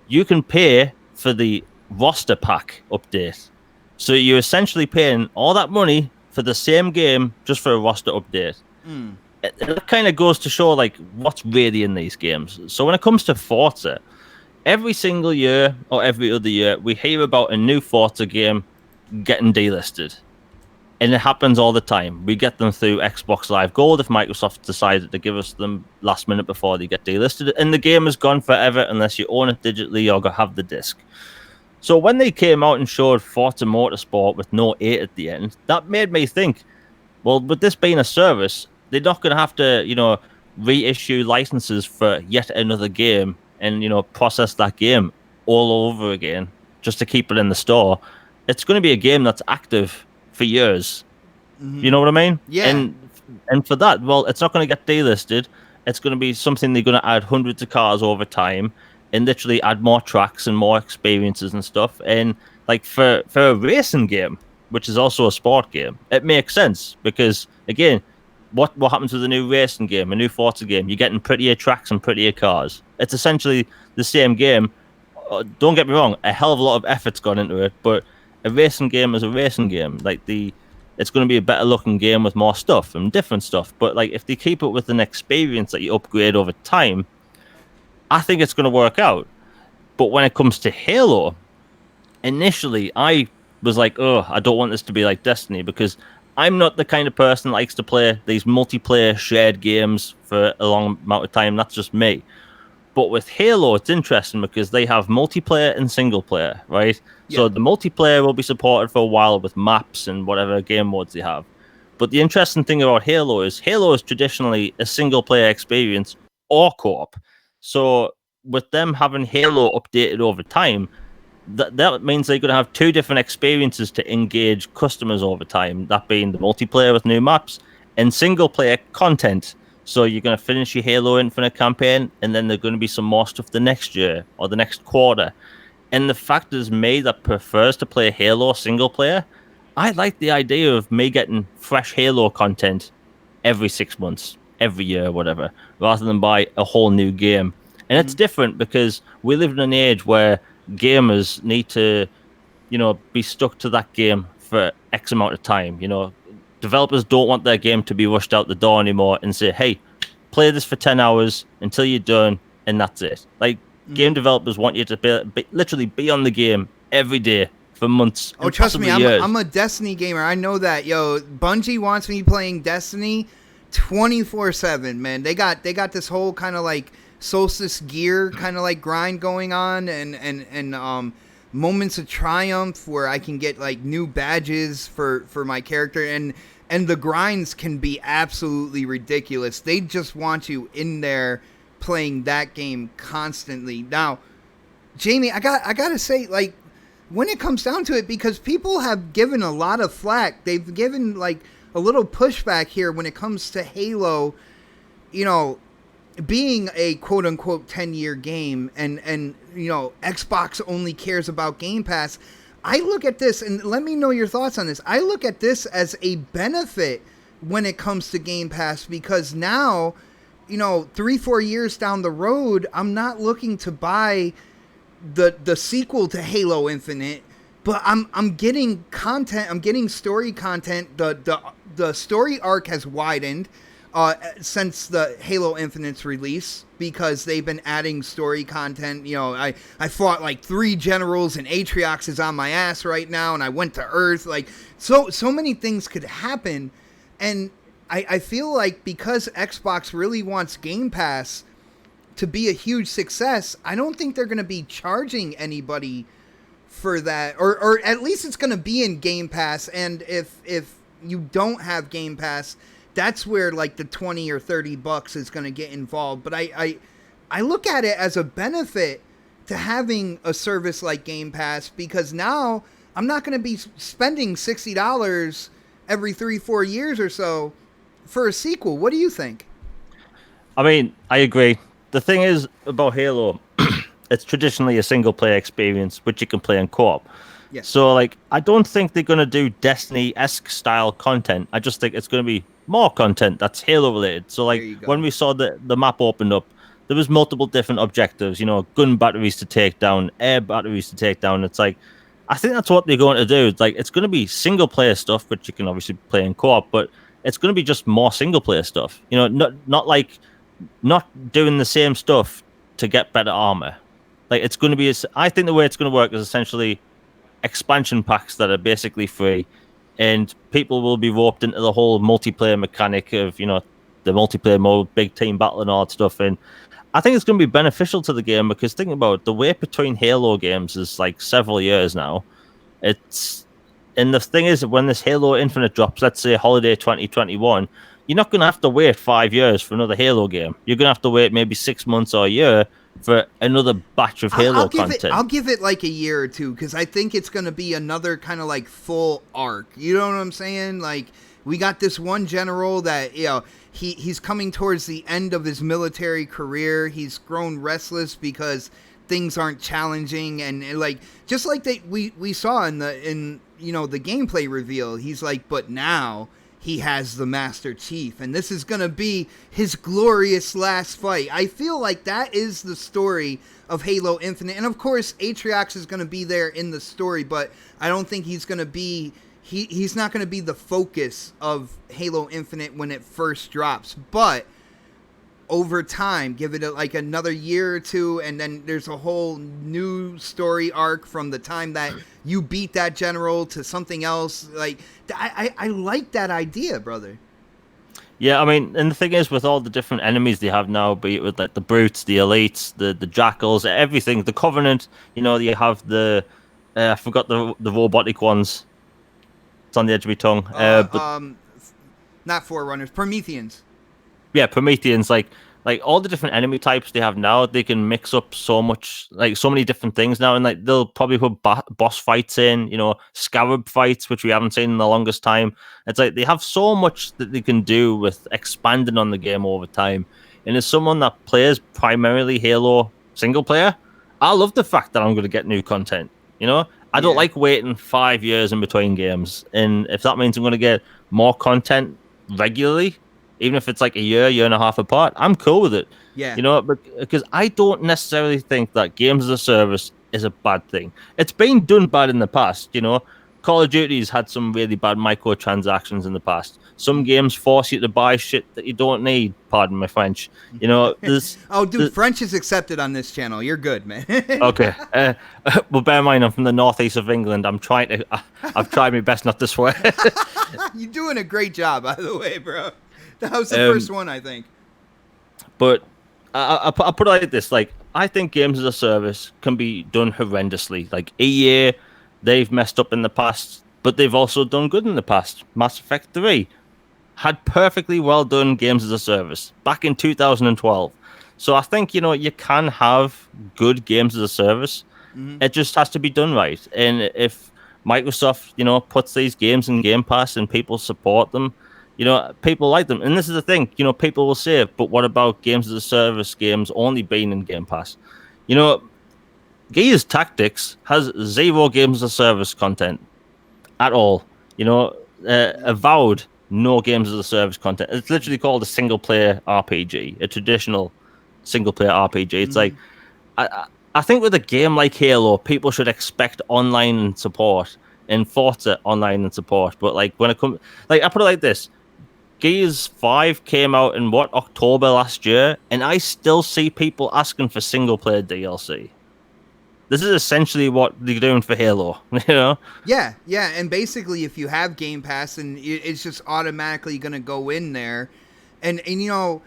you can pay for the roster pack update. So you're essentially paying all that money for the same game just for a roster update. It kind of goes to show what's really in these games. So when it comes to Forza, every single year or every other year, we hear about a new Forza game getting delisted. And it happens all the time. We get them through Xbox Live Gold if Microsoft decided to give us them last minute before they get delisted. And the game is gone forever unless you own it digitally or have the disc. So when they came out and showed Forza Motorsport with no 8 at the end, that made me think, well, with this being a service, they're not going to have to, reissue licenses for yet another game and, process that game all over again just to keep it in the store. It's going to be a game that's active for years. You know what I mean? Yeah. And for that, well, it's not going to get delisted. It's going to be something they're going to add hundreds of cars over time and literally add more tracks and more experiences and stuff. And for a racing game, which is also a sport game, it makes sense because, again, what happens with a new racing game, a new Forza game? You're getting prettier tracks and prettier cars. It's essentially the same game. Don't get me wrong, a hell of a lot of effort's gone into it, but a racing game is a racing game. It's going to be a better looking game with more stuff and different stuff. But if they keep it with an experience that you upgrade over time, I think it's going to work out. But when it comes to Halo, initially I was like, oh, I don't want this to be like Destiny, because I'm not the kind of person that likes to play these multiplayer shared games for a long amount of time. That's just me. But with Halo, it's interesting because they have multiplayer and single player, right? Yeah. So the multiplayer will be supported for a while with maps and whatever game modes they have. But the interesting thing about Halo is traditionally a single player experience or co-op. So with them having Halo updated over time, that means they're going to have two different experiences to engage customers over time. That being the multiplayer with new maps and single player content. So you're going to finish your Halo Infinite campaign, and then there's going to be some more stuff the next year or the next quarter. And the fact is, me that prefers to play Halo single player, I like the idea of me getting fresh Halo content every 6 months, every year, whatever, rather than buy a whole new game. And it's different because we live in an age where gamers need to, be stuck to that game for X amount of time. Developers don't want their game to be rushed out the door anymore and say, hey, play this for 10 hours until you're done, and that's it. Game developers want you to literally be on the game every day for months. Oh, trust me, I'm a Destiny gamer. I know that. Bungie wants me playing Destiny 24/7, man. They got this whole kind of Solstice gear kind of grind going on, and moments of triumph where I can get new badges for my character, and the grinds can be absolutely ridiculous. They just want you in there playing that game constantly. Now, Jamie, I gotta say, when it comes down to it, because people have given a lot of flack, they've given a little pushback here when it comes to Halo, being a quote unquote 10-year game, and Xbox only cares about Game Pass. I look at this, and let me know your thoughts on this. I look at this as a benefit when it comes to Game Pass, because now, 3-4 years down the road, I'm not looking to buy the sequel to Halo Infinite but I'm getting content. I'm getting story content. The story arc has widened since the Halo Infinite's release because they've been adding story content. You know, I fought like 3 generals and Atriox is on my ass right now, and I went to Earth. Like so many things could happen, and I feel like because Xbox really wants Game Pass to be a huge success, I don't think they're going to be charging anybody for that, or at least it's going to be in Game Pass. And if you don't have Game Pass, that's where like the $20 or $30 is going to get involved. But I look at it as a benefit to having a service like Game Pass, because now I'm not going to be spending $60 every 3-4 years or so for a sequel. What do you think? I mean, I agree. The thing is about Halo, it's traditionally a single-player experience, which you can play in co-op. Yes. So, like, I don't think they're going to do Destiny-esque style content. I just think it's going to be more content that's Halo-related. So, like, when we saw the map opened up, there was multiple different objectives, you know, gun batteries to take down, air batteries to take down. It's like, I think that's what they're going to do. It's like, it's going to be single-player stuff, which you can obviously play in co-op, but it's going to be just more single-player stuff. You know, not doing the same stuff to get better armor. Like, it's going to be, I think the way it's going to work is essentially expansion packs that are basically free, and people will be roped into the whole multiplayer mechanic of, you know, the multiplayer mode, big team battle and all that stuff. And I think it's going to be beneficial to the game, because think about it, the wait between Halo games is like several years now. And the thing is, when this Halo Infinite drops, let's say holiday 2021, you're not going to have to wait 5 years for another Halo game. You're going to have to wait maybe 6 months or a year for another batch of Halo content. I'll give it like a year or two, because I think it's going to be another kind of like full arc. You know what I'm saying? Like, we got this one general that, you know, he's coming towards the end of his military career. He's grown restless because things aren't challenging, and like just like we saw in you know, the gameplay reveal. He's like, but now he has the Master Chief, and this is going to be his glorious last fight. I feel like that is the story of Halo Infinite. And of course, Atriox is going to be there in the story, but I don't think he's going to be, he's not going to be the focus of Halo Infinite when it first drops. But over time, give it like another year or two, and then there's a whole new story arc from the time that you beat that general to something else. Like, I like that idea, brother. Yeah, I mean, and the thing is, with all the different enemies they have now, be it with like the brutes, the elites, the jackals, everything, the Covenant, you know, you have the I forgot the robotic ones. It's on the edge of my tongue. But not Forerunners, Prometheans. Yeah, Prometheans, like all the different enemy types they have now, they can mix up so much, like so many different things now, and like they'll probably put boss fights in, you know, scarab fights, which we haven't seen in the longest time. It's like they have so much that they can do with expanding on the game over time. And as someone that plays primarily Halo single player, I love the fact that I'm going to get new content. You know, I don't like waiting 5 years in between games, and if that means I'm going to get more content regularly, even if it's like a year and a half apart, I'm cool with it. Yeah. You know, because I don't necessarily think that games as a service is a bad thing. It's been done bad in the past, you know. Call of Duty's had some really bad microtransactions in the past. Some games force you to buy shit that you don't need. Pardon my French. You know, there's... Oh, dude, French is accepted on this channel. You're good, man. Okay. Well, bear in mind, I'm from the northeast of England. I've tried my best not to swear. You're doing a great job, by the way, bro. That was the first one, I think. But I put it like this: like, I think games as a service can be done horrendously. Like EA, they've messed up in the past, but they've also done good in the past. Mass Effect 3 had perfectly well done games as a service back in 2012. So I think, you know, you can have good games as a service. Mm-hmm. It just has to be done right. And if Microsoft, you know, puts these games in Game Pass and people support them, you know, people like them. And this is the thing, you know, people will say, but what about games as a service games only being in Game Pass? You know, Gears Tactics has 0 games as a service content at all. You know, Avowed, no games as a service content. It's literally called a single player RPG, a traditional single player RPG. It's like, I think with a game like Halo, people should expect online support and Forza online and support. But like when it comes, like I put it like this: Gears 5 came out in what, October last year, and I still see people asking for single player DLC. This is essentially what they're doing for Halo, you know? Yeah, yeah, and basically, if you have Game Pass, and it's just automatically going to go in there, and you know,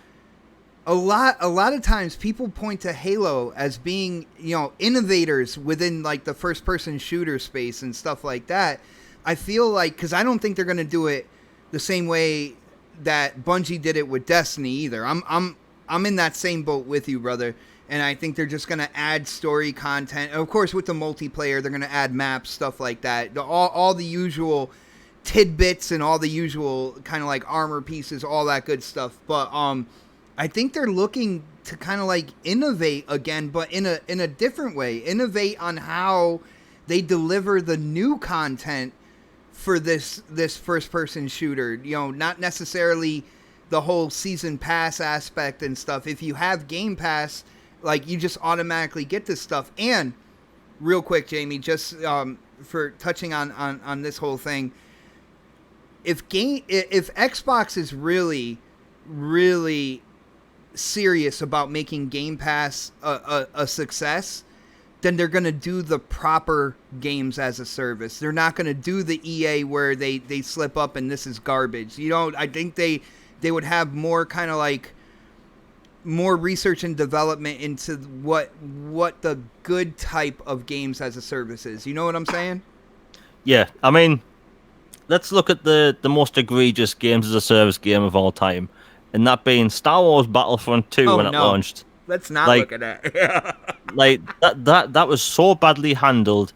a lot of times people point to Halo as being, you know, innovators within like the first person shooter space and stuff like that. I feel like, because I don't think they're going to do it the same way that Bungie did it with Destiny either. I'm in that same boat with you, brother. And I think they're just going to add story content. And of course, with the multiplayer, they're going to add maps, stuff like that. All the usual tidbits and all the usual kind of like armor pieces, all that good stuff. But I think they're looking to kind of like innovate again, but in a different way. Innovate on how they deliver the new content for this first person shooter. You know, not necessarily the whole season pass aspect and stuff. If you have Game Pass, like, you just automatically get this stuff. And real quick, Jamie, just for touching on this whole thing, if Xbox is really serious about making Game Pass a success, then they're going to do the proper games as a service. They're not going to do the EA where they slip up and this is garbage. You know, I think they would have more kind of like more research and development into what the good type of games as a service is. You know what I'm saying? Yeah, I mean, let's look at the most egregious games as a service game of all time, and that being Star Wars Battlefront 2 when it launched. Let's not like, look at that. like that was so badly handled.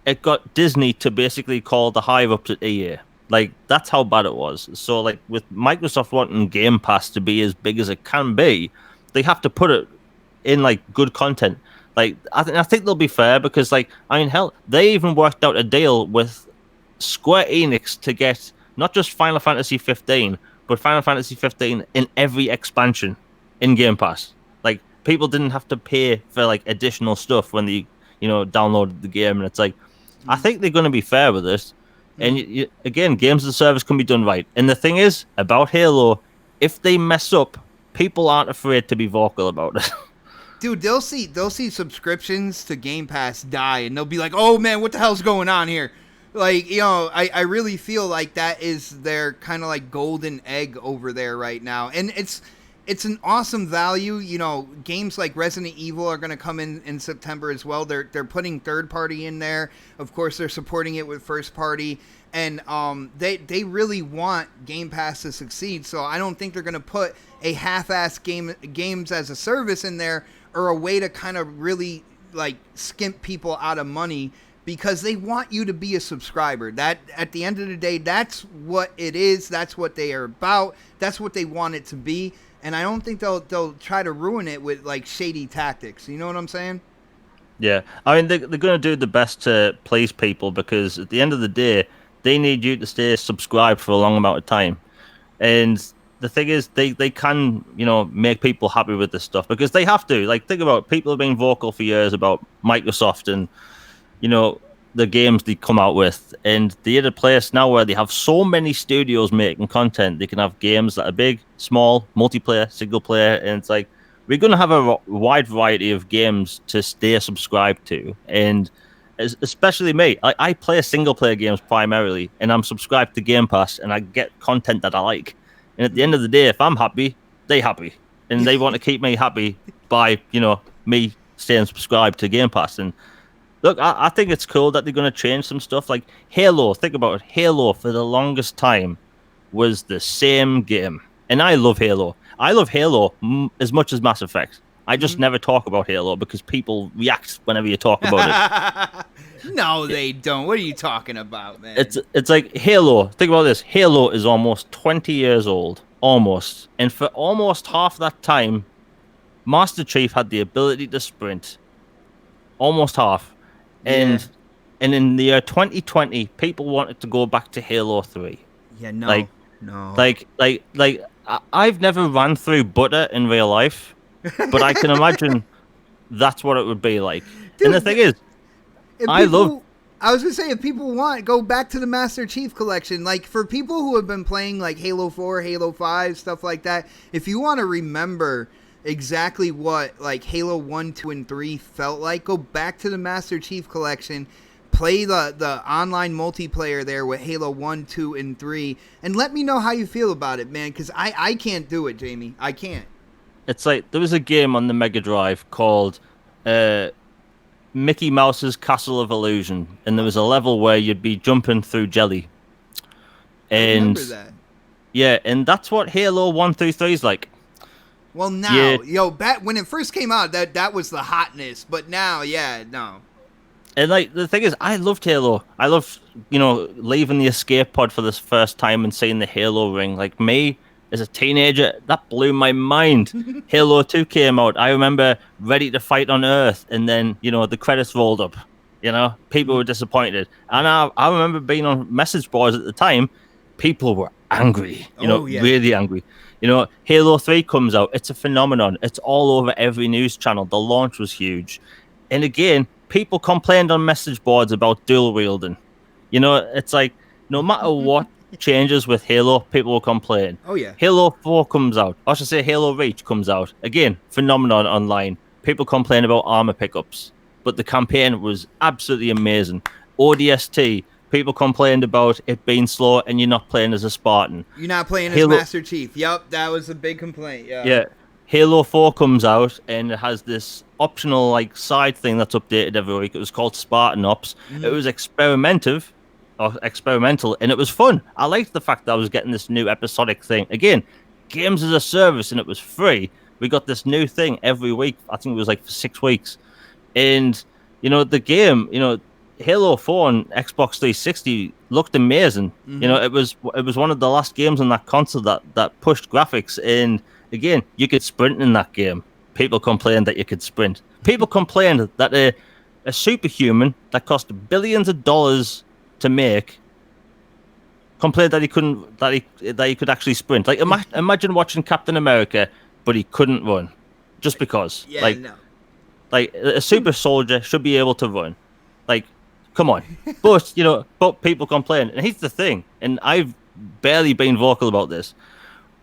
It got Disney to basically call the higher ups at EA. Like, that's how bad it was. So like with Microsoft wanting Game Pass to be as big as it can be, they have to put it in like good content. Like I think they'll be fair, because like, I mean, hell, they even worked out a deal with Square Enix to get not just Final Fantasy 15, but Final Fantasy 15 in every expansion in Game Pass. Like, people didn't have to pay for like additional stuff when they, you know, downloaded the game. And it's like, I think they're going to be fair with this. And again, games as a service can be done right. And the thing is about Halo, if they mess up, people aren't afraid to be vocal about it. Dude, they'll see subscriptions to Game Pass die, and they'll be like, "Oh man, what the hell's going on here?" Like, you know, I really feel like that is their kind of like golden egg over there right now, and it's an awesome value. You know, games like Resident Evil are going to come in September as well. They're putting third party in there. Of course, they're supporting it with first party. And they really want Game Pass to succeed, so I don't think they're going to put a half-ass games as a service in there, or a way to kind of really like skimp people out of money, because they want you to be a subscriber. That, at the end of the day, that's what it is. That's what they are about. That's what they want it to be. And I don't think they'll try to ruin it with like shady tactics. You know what I'm saying? Yeah, I mean, they're going to do the best to please people, because at the end of the day, they need you to stay subscribed for a long amount of time. And the thing is, they can, you know, make people happy with this stuff, because they have to. Like, think about it. People have been vocal for years about Microsoft and, you know, the games they come out with. And they're at a place now where they have so many studios making content. They can have games that are big, small, multiplayer, single player. And it's like, we're going to have a wide variety of games to stay subscribed to. And especially me, I play single player games primarily, and I'm subscribed to Game Pass, and I get content that I like. And at the end of the day, if I'm happy, they happy, and they want to keep me happy by, you know, me staying subscribed to Game Pass. And look, I think it's cool that they're going to change some stuff. Like Halo, think about it. Halo for the longest time was the same game, and I love Halo. I love Halo as much as Mass Effect. I just never talk about Halo because people react whenever you talk about it. No, they don't. What are you talking about, man? It's like Halo. Think about this. Halo is almost 20 years old. Almost. And for almost half that time, Master Chief had the ability to sprint. Almost half. And in the year 2020, people wanted to go back to Halo 3. Yeah, no. No. I've never ran through butter in real life. But I can imagine that's what it would be like. Dude, and the thing is, I was gonna say, if people want, go back to the Master Chief Collection. Like, for people who have been playing like Halo 4, Halo 5, stuff like that, if you want to remember exactly what like Halo 1, 2, and 3 felt like, go back to the Master Chief Collection, play the online multiplayer there with Halo 1, 2, and 3, and let me know how you feel about it, man, because I can't do it, Jamie. I can't. It's like, there was a game on the Mega Drive called Mickey Mouse's Castle of Illusion, and there was a level where you'd be jumping through jelly. And I remember that. Yeah, and that's what Halo 1 through 3 is like. Well, now, when it first came out, that was the hotness, but now, no. And like, the thing is, I loved Halo. I loved, leaving the escape pod for the first time and seeing the Halo ring. Like, me as a teenager, that blew my mind. Halo 2 came out. I remember ready to fight on Earth, and then, the credits rolled up. People were disappointed. And I remember being on message boards at the time. People were angry, really angry. Halo 3 comes out. It's a phenomenon. It's all over every news channel. The launch was huge. And again, people complained on message boards about dual wielding. It's like, no matter what changes with Halo, people will complain. Oh, yeah. Halo 4 comes out. I should say Halo Reach comes out. Again, phenomenon online. People complain about armor pickups. But the campaign was absolutely amazing. ODST, people complained about it being slow and you're not playing as a Spartan. You're not playing as Master Chief. Yep, that was a big complaint. Yeah. Halo 4 comes out and it has this optional like side thing that's updated every week. It was called Spartan Ops. It was experimental, and it was fun. I liked the fact that I was getting this new episodic thing. Again, games as a service, and it was free. We got this new thing every week. I think it was like for 6 weeks. And, the game, Halo 4 on Xbox 360 looked amazing. It was one of the last games on that console that pushed graphics. And again, you could sprint in that game. People complained that you could sprint. People complained that a superhuman that cost billions of dollars to make complained that he couldn't, that he could actually sprint. Like, imagine watching Captain America, but he couldn't run just because. Yeah, no. Like, a super soldier should be able to run. Like, come on. But people complain. And here's the thing, and I've barely been vocal about this.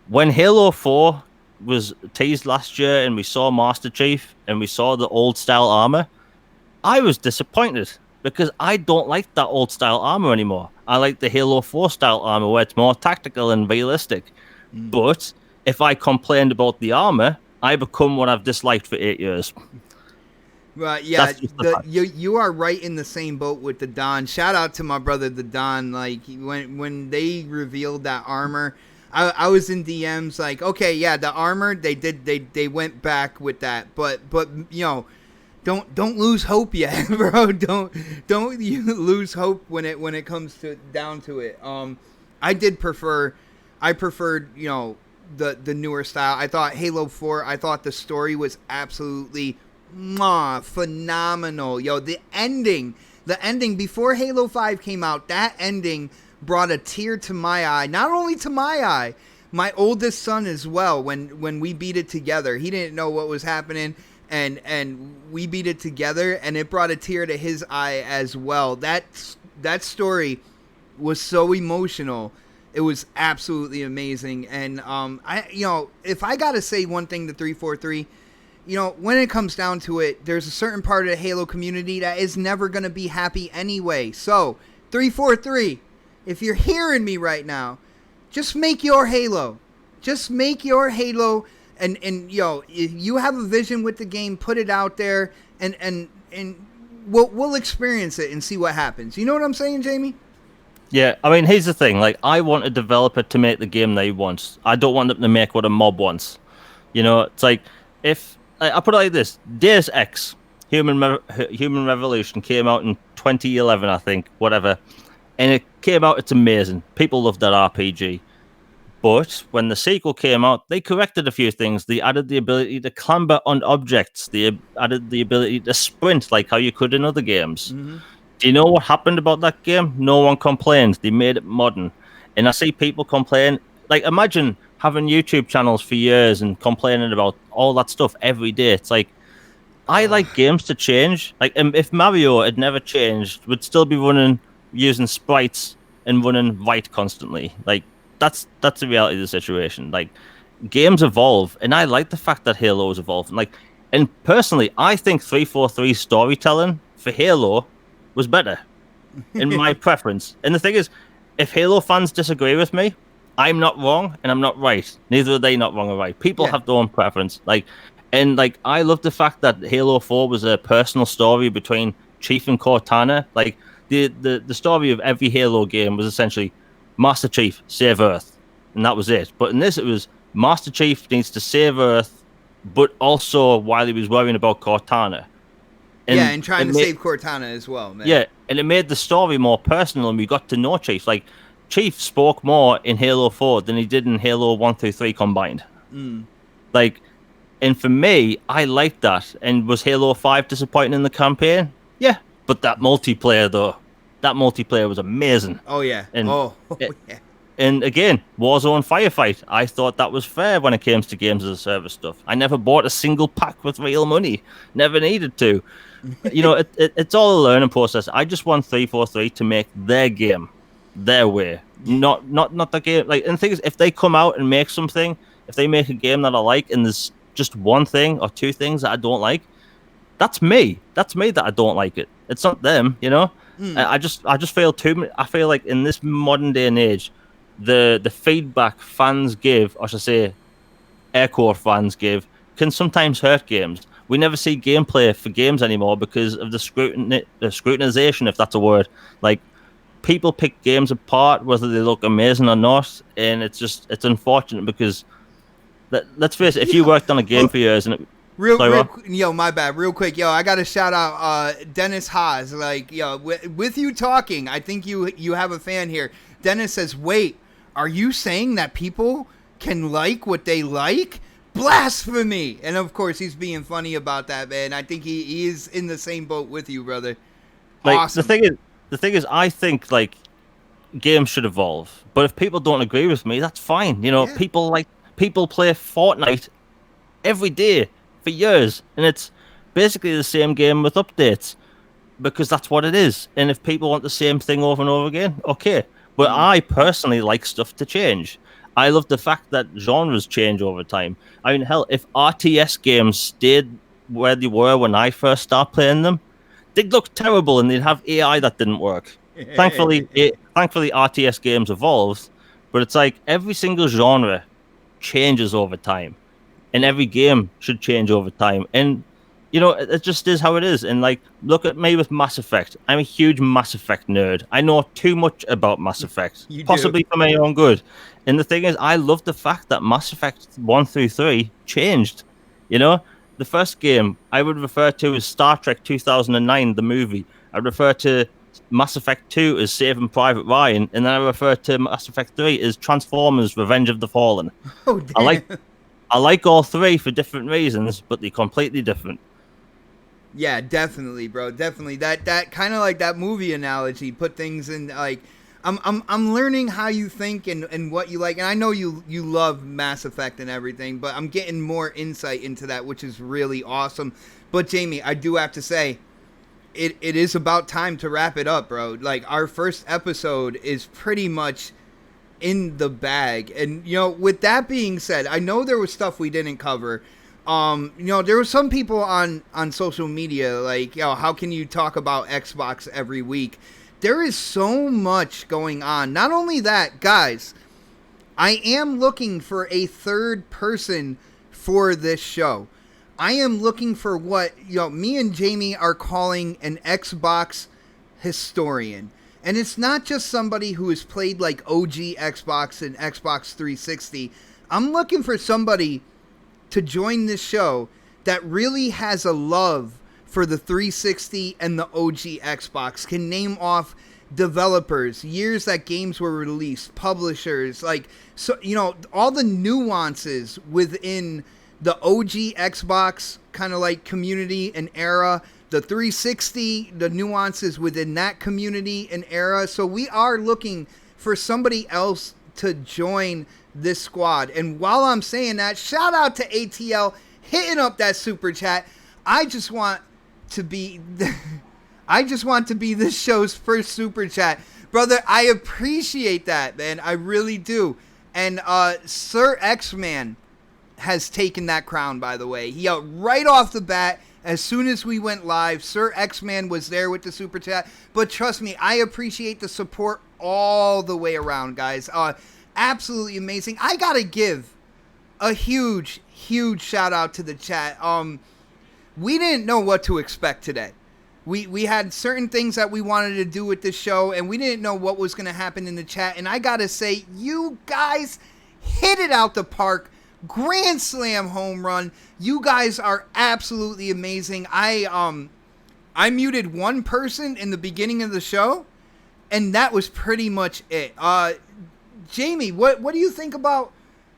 When Halo 4 was teased last year and we saw Master Chief and we saw the old style armor, I was disappointed because I don't like that old style armor anymore. I like the Halo 4 style armor where it's more tactical and realistic. But if I complained about the armor, I become what I've disliked for 8 years. Right, yeah, you are right in the same boat with the Don. Shout out to my brother, the Don. Like, when they revealed that armor, I was in DMs like, okay, yeah, the armor, they went back with that, but don't lose hope yet, bro. Don't you lose hope when it comes down to it. I preferred the newer style. I thought Halo 4, I thought the story was absolutely phenomenal. The ending before Halo 5 came out, that ending brought a tear to my eye. Not only to my eye, my oldest son as well. When we beat it together, he didn't know what was happening, and we beat it together, and it brought a tear to his eye as well. That story was so emotional. It was absolutely amazing. And if I gotta say one thing to 343, when it comes down to it, there's a certain part of the Halo community that is never going to be happy anyway. So, 343, if you're hearing me right now, just make your Halo. Just make your Halo, and if you have a vision with the game, put it out there, and we'll experience it and see what happens. You know what I'm saying, Jamie? Yeah, I mean, here's the thing. Like, I want a developer to make the game they want. I don't want them to make what a mob wants. It's like, if I put it like this: Deus Ex, Human Revolution came out in 2011, I think, whatever, and it came out. It's amazing. People love that RPG. But when the sequel came out, they corrected a few things. They added the ability to clamber on objects. They added the ability to sprint, like how you could in other games. Mm-hmm. Do you know what happened about that game? No one complained. They made it modern. And I see people complain. Like, imagine having YouTube channels for years and complaining about all that stuff every day. It's like, I like games to change. Like, if Mario had never changed, would still be running using sprites and running right constantly. Like, that's the reality of the situation. Like, games evolve, and I like the fact that Halo is evolving. Like, and personally, I think 343 storytelling for Halo was better in my preference. And the thing is, if Halo fans disagree with me, I'm not wrong and I'm not right. Neither are they not wrong or right. People have their own preference. Like, I love the fact that Halo 4 was a personal story between Chief and Cortana. Like, the story of every Halo game was essentially Master Chief, save Earth. And that was it. But in this, it was Master Chief needs to save Earth, but also while he was worrying about Cortana. And trying to save Cortana as well, man. Yeah, and it made the story more personal, and we got to know Chief. Like, Chief spoke more in Halo 4 than he did in Halo 1 through 3 combined. Like, and for me, I liked that. And was Halo 5 disappointing in the campaign? Yeah, but that multiplayer, though, that multiplayer was amazing. Oh, yeah. And yeah. And again, Warzone Firefight, I thought that was fair when it came to games as a service stuff. I never bought a single pack with real money. Never needed to. You know, it's all a learning process. I just want 343 to make their game their way. Not the game. Like, and the thing is, if they come out and make something, if they make a game that I like and there's just one thing or two things that I don't like, that's me. That's me that I don't like it. It's not them, you know? I just feel I feel like in this modern day and age, the feedback fans give, or should I say, air quote fans give, can sometimes hurt games. We never see gameplay for games anymore because of the scrutinization, if that's a word. Like, people pick games apart whether they look amazing or not, and it's unfortunate because let's face it, if you worked on a game for years and my bad. Real quick, I got to shout out Dennis Haas. Like, with you talking, I think you have a fan here. Dennis says, "Wait, are you saying that people can like what they like? Blasphemy!" And of course, he's being funny about that, man. I think he is in the same boat with you, brother. Like, awesome. The thing is, I think like games should evolve, but if people don't agree with me, that's fine. You know, people play Fortnite every day for years, and it's basically the same game with updates because that's what it is. And if people want the same thing over and over again, okay. But I personally like stuff to change. I love the fact that genres change over time. I mean, hell, if RTS games stayed where they were when I first started playing them, they'd look terrible and they'd have AI that didn't work. Thankfully, RTS games evolved, but it's like every single genre changes over time, and every game should change over time. And you know, it just is how it is. And like, look at me with Mass Effect. I'm a huge Mass Effect nerd. I know too much about Mass Effect, possibly for my own good. And the thing is, I love the fact that Mass Effect 1 through 3 changed. You know, the first game I would refer to as Star Trek 2009, the movie. I'd refer to Mass Effect 2 as Saving Private Ryan, and then I refer to Mass Effect 3 as Transformers: Revenge of the Fallen. Oh, damn. I like all three for different reasons, but they're completely different. Yeah, definitely, bro. Definitely. That kind of like that movie analogy, put things in like I'm learning how you think and what you like. And I know you love Mass Effect and everything, but I'm getting more insight into that, which is really awesome. But Jamie, I do have to say, it is about time to wrap it up, bro. Like, our first episode is pretty much in the bag. And, you know, with that being said, I know there was stuff we didn't cover. You know, there were some people on social media like, how can you talk about Xbox every week? There is so much going on. Not only that, guys, I am looking for a third person for this show. I am looking for what, me and Jamie are calling an Xbox historian. And it's not just somebody who has played like OG Xbox and Xbox 360. I'm looking for somebody to join this show that really has a love for the 360 and the OG Xbox, can name off developers, years that games were released, publishers, like, so, all the nuances within the OG Xbox kind of like community and era, the 360, the nuances within that community and era. So we are looking for somebody else to join this squad. And while I'm saying that, shout out to ATL hitting up that super chat. I just want to be I just want to be this show's first super chat. Brother, I appreciate that, man. I really do. And Sir X-Man has taken that crown, by the way. He right off the bat, as soon as we went live, Sir X-Man was there with the super chat. But trust me, I appreciate the support all the way around, guys. Absolutely amazing. I gotta give a huge shout out to the chat. We didn't know what to expect today. We had certain things that we wanted to do with this show, and we didn't know what was going to happen in the chat. And I got to say, you guys hit it out the park. Grand slam home run. You guys are absolutely amazing. I muted one person in the beginning of the show, and that was pretty much it. Jamie, what do you think about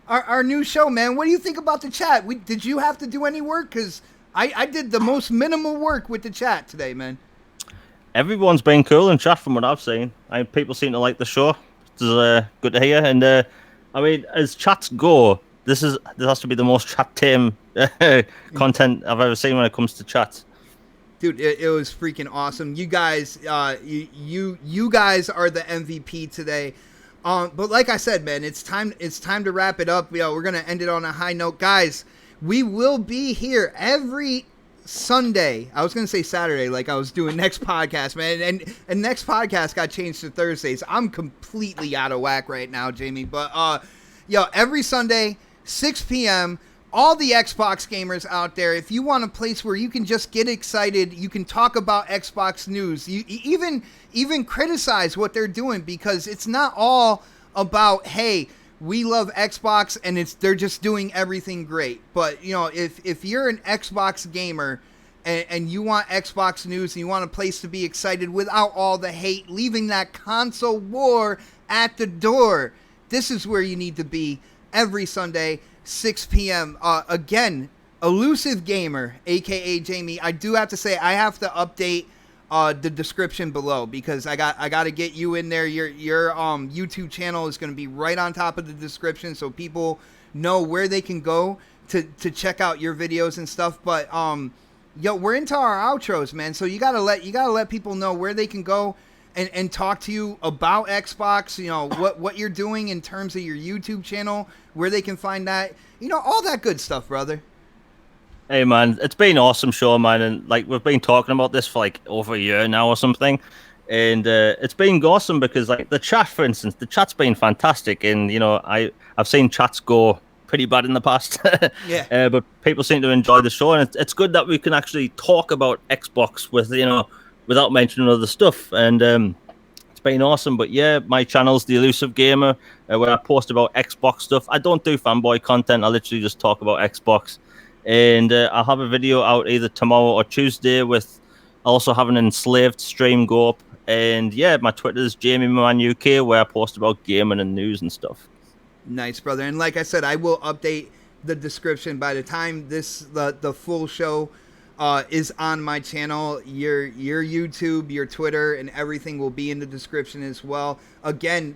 our new show, man? What do you think about the chat? Did you have to do any work? Because I did the most minimal work with the chat today, man. Everyone's been cool in chat from what I've seen. People seem to like the show. It's good to hear. And I mean, as chats go, this has to be the most chat tame content I've ever seen when it comes to chats. Dude, it was freaking awesome. You guys, you guys are the MVP today. But like I said, man, it's time to wrap it up. We're gonna end it on a high note, guys. We will be here every Sunday. I was going to say Saturday like I was doing next podcast, man. And next podcast got changed to Thursdays. I'm completely out of whack right now, Jamie. But, every Sunday, 6 p.m., all the Xbox gamers out there, if you want a place where you can just get excited, you can talk about Xbox news, you even criticize what they're doing, because it's not all about, hey, we love Xbox and they're just doing everything great. But, if you're an Xbox gamer and you want Xbox news and you want a place to be excited without all the hate, leaving that console war at the door, this is where you need to be every Sunday, 6 p.m. Again, Elusive Gamer, a.k.a. Jamie. I do have to say, I have to update the description below, because I got to get you in there. Your YouTube channel is going to be right on top of the description, so people know where they can go to check out your videos and stuff. But we're into our outros, man. So you gotta let people know where they can go and talk to you about Xbox. What you're doing in terms of your YouTube channel, where they can find that. All that good stuff, brother. Hey man, it's been an awesome show, man, and we've been talking about this for over a year now or something, and it's been awesome because the chat, for instance, the chat's been fantastic, and I've seen chats go pretty bad in the past, yeah. But people seem to enjoy the show, and it's good that we can actually talk about Xbox without mentioning other stuff, and it's been awesome. But yeah, my channel's The Elusive Gamer, where I post about Xbox stuff. I don't do fanboy content. I literally just talk about Xbox. And I'll have a video out either tomorrow or Tuesday with also having an Enslaved stream go up. And yeah, my Twitter's JamieMan UK, where I post about gaming and news and stuff. Nice, brother. And like I said, I will update the description by the time the full show is on my channel. Your YouTube, your Twitter, and everything will be in the description as well. Again,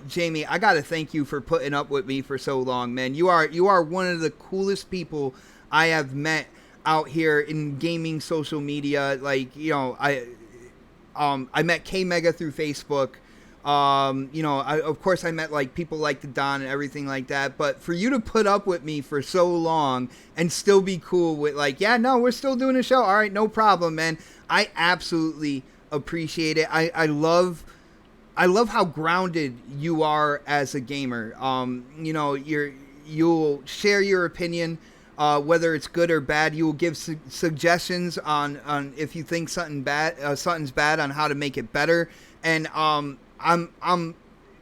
Jamie, I gotta thank you for putting up with me for so long, man. You are one of the coolest people I have met out here in gaming social media. I met K Mega through Facebook. Of course I met people like the Don and everything like that. But for you to put up with me for so long and still be cool with we're still doing a show. All right, no problem, man. I absolutely appreciate it. I love how grounded you are as a gamer. You'll share your opinion, whether it's good or bad. You will give suggestions on if you think something's bad on how to make it better. And I'm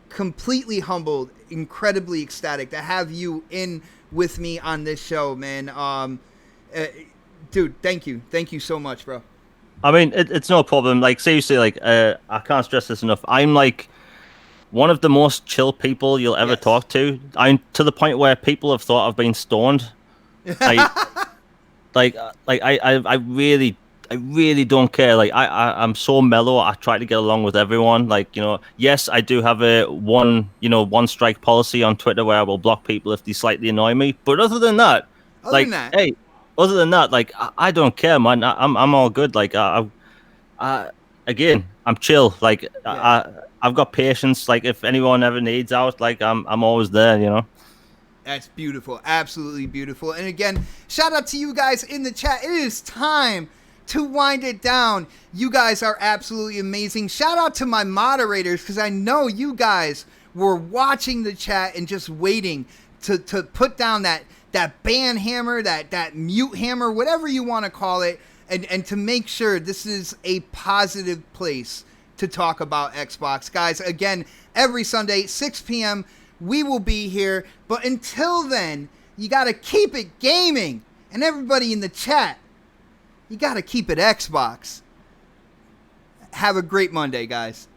completely humbled, incredibly ecstatic to have you in with me on this show, man. Dude, thank you so much, bro. I mean, it's no problem. Seriously, I can't stress this enough. I'm one of the most chill people you'll ever talk to. I'm to the point where people have thought I've been stoned. I really don't care. I'm so mellow. I try to get along with everyone. Yes, I do have a one strike policy on Twitter where I will block people if they slightly annoy me. But other than that, hey, other than that, like I don't care, man. I'm all good. Like again, I'm chill. Like I've got patience. Like if anyone ever needs out, like I'm always there. You know. That's beautiful. Absolutely beautiful. And again, shout out to you guys in the chat. It is time to wind it down. You guys are absolutely amazing. Shout out to my moderators, because I know you guys were watching the chat and just waiting to put down that ban hammer, that mute hammer, whatever you want to call it, and to make sure this is a positive place to talk about Xbox. Guys, again, every Sunday, 6 p.m., we will be here. But until then, you got to keep it gaming. And everybody in the chat, you got to keep it Xbox. Have a great Monday, guys.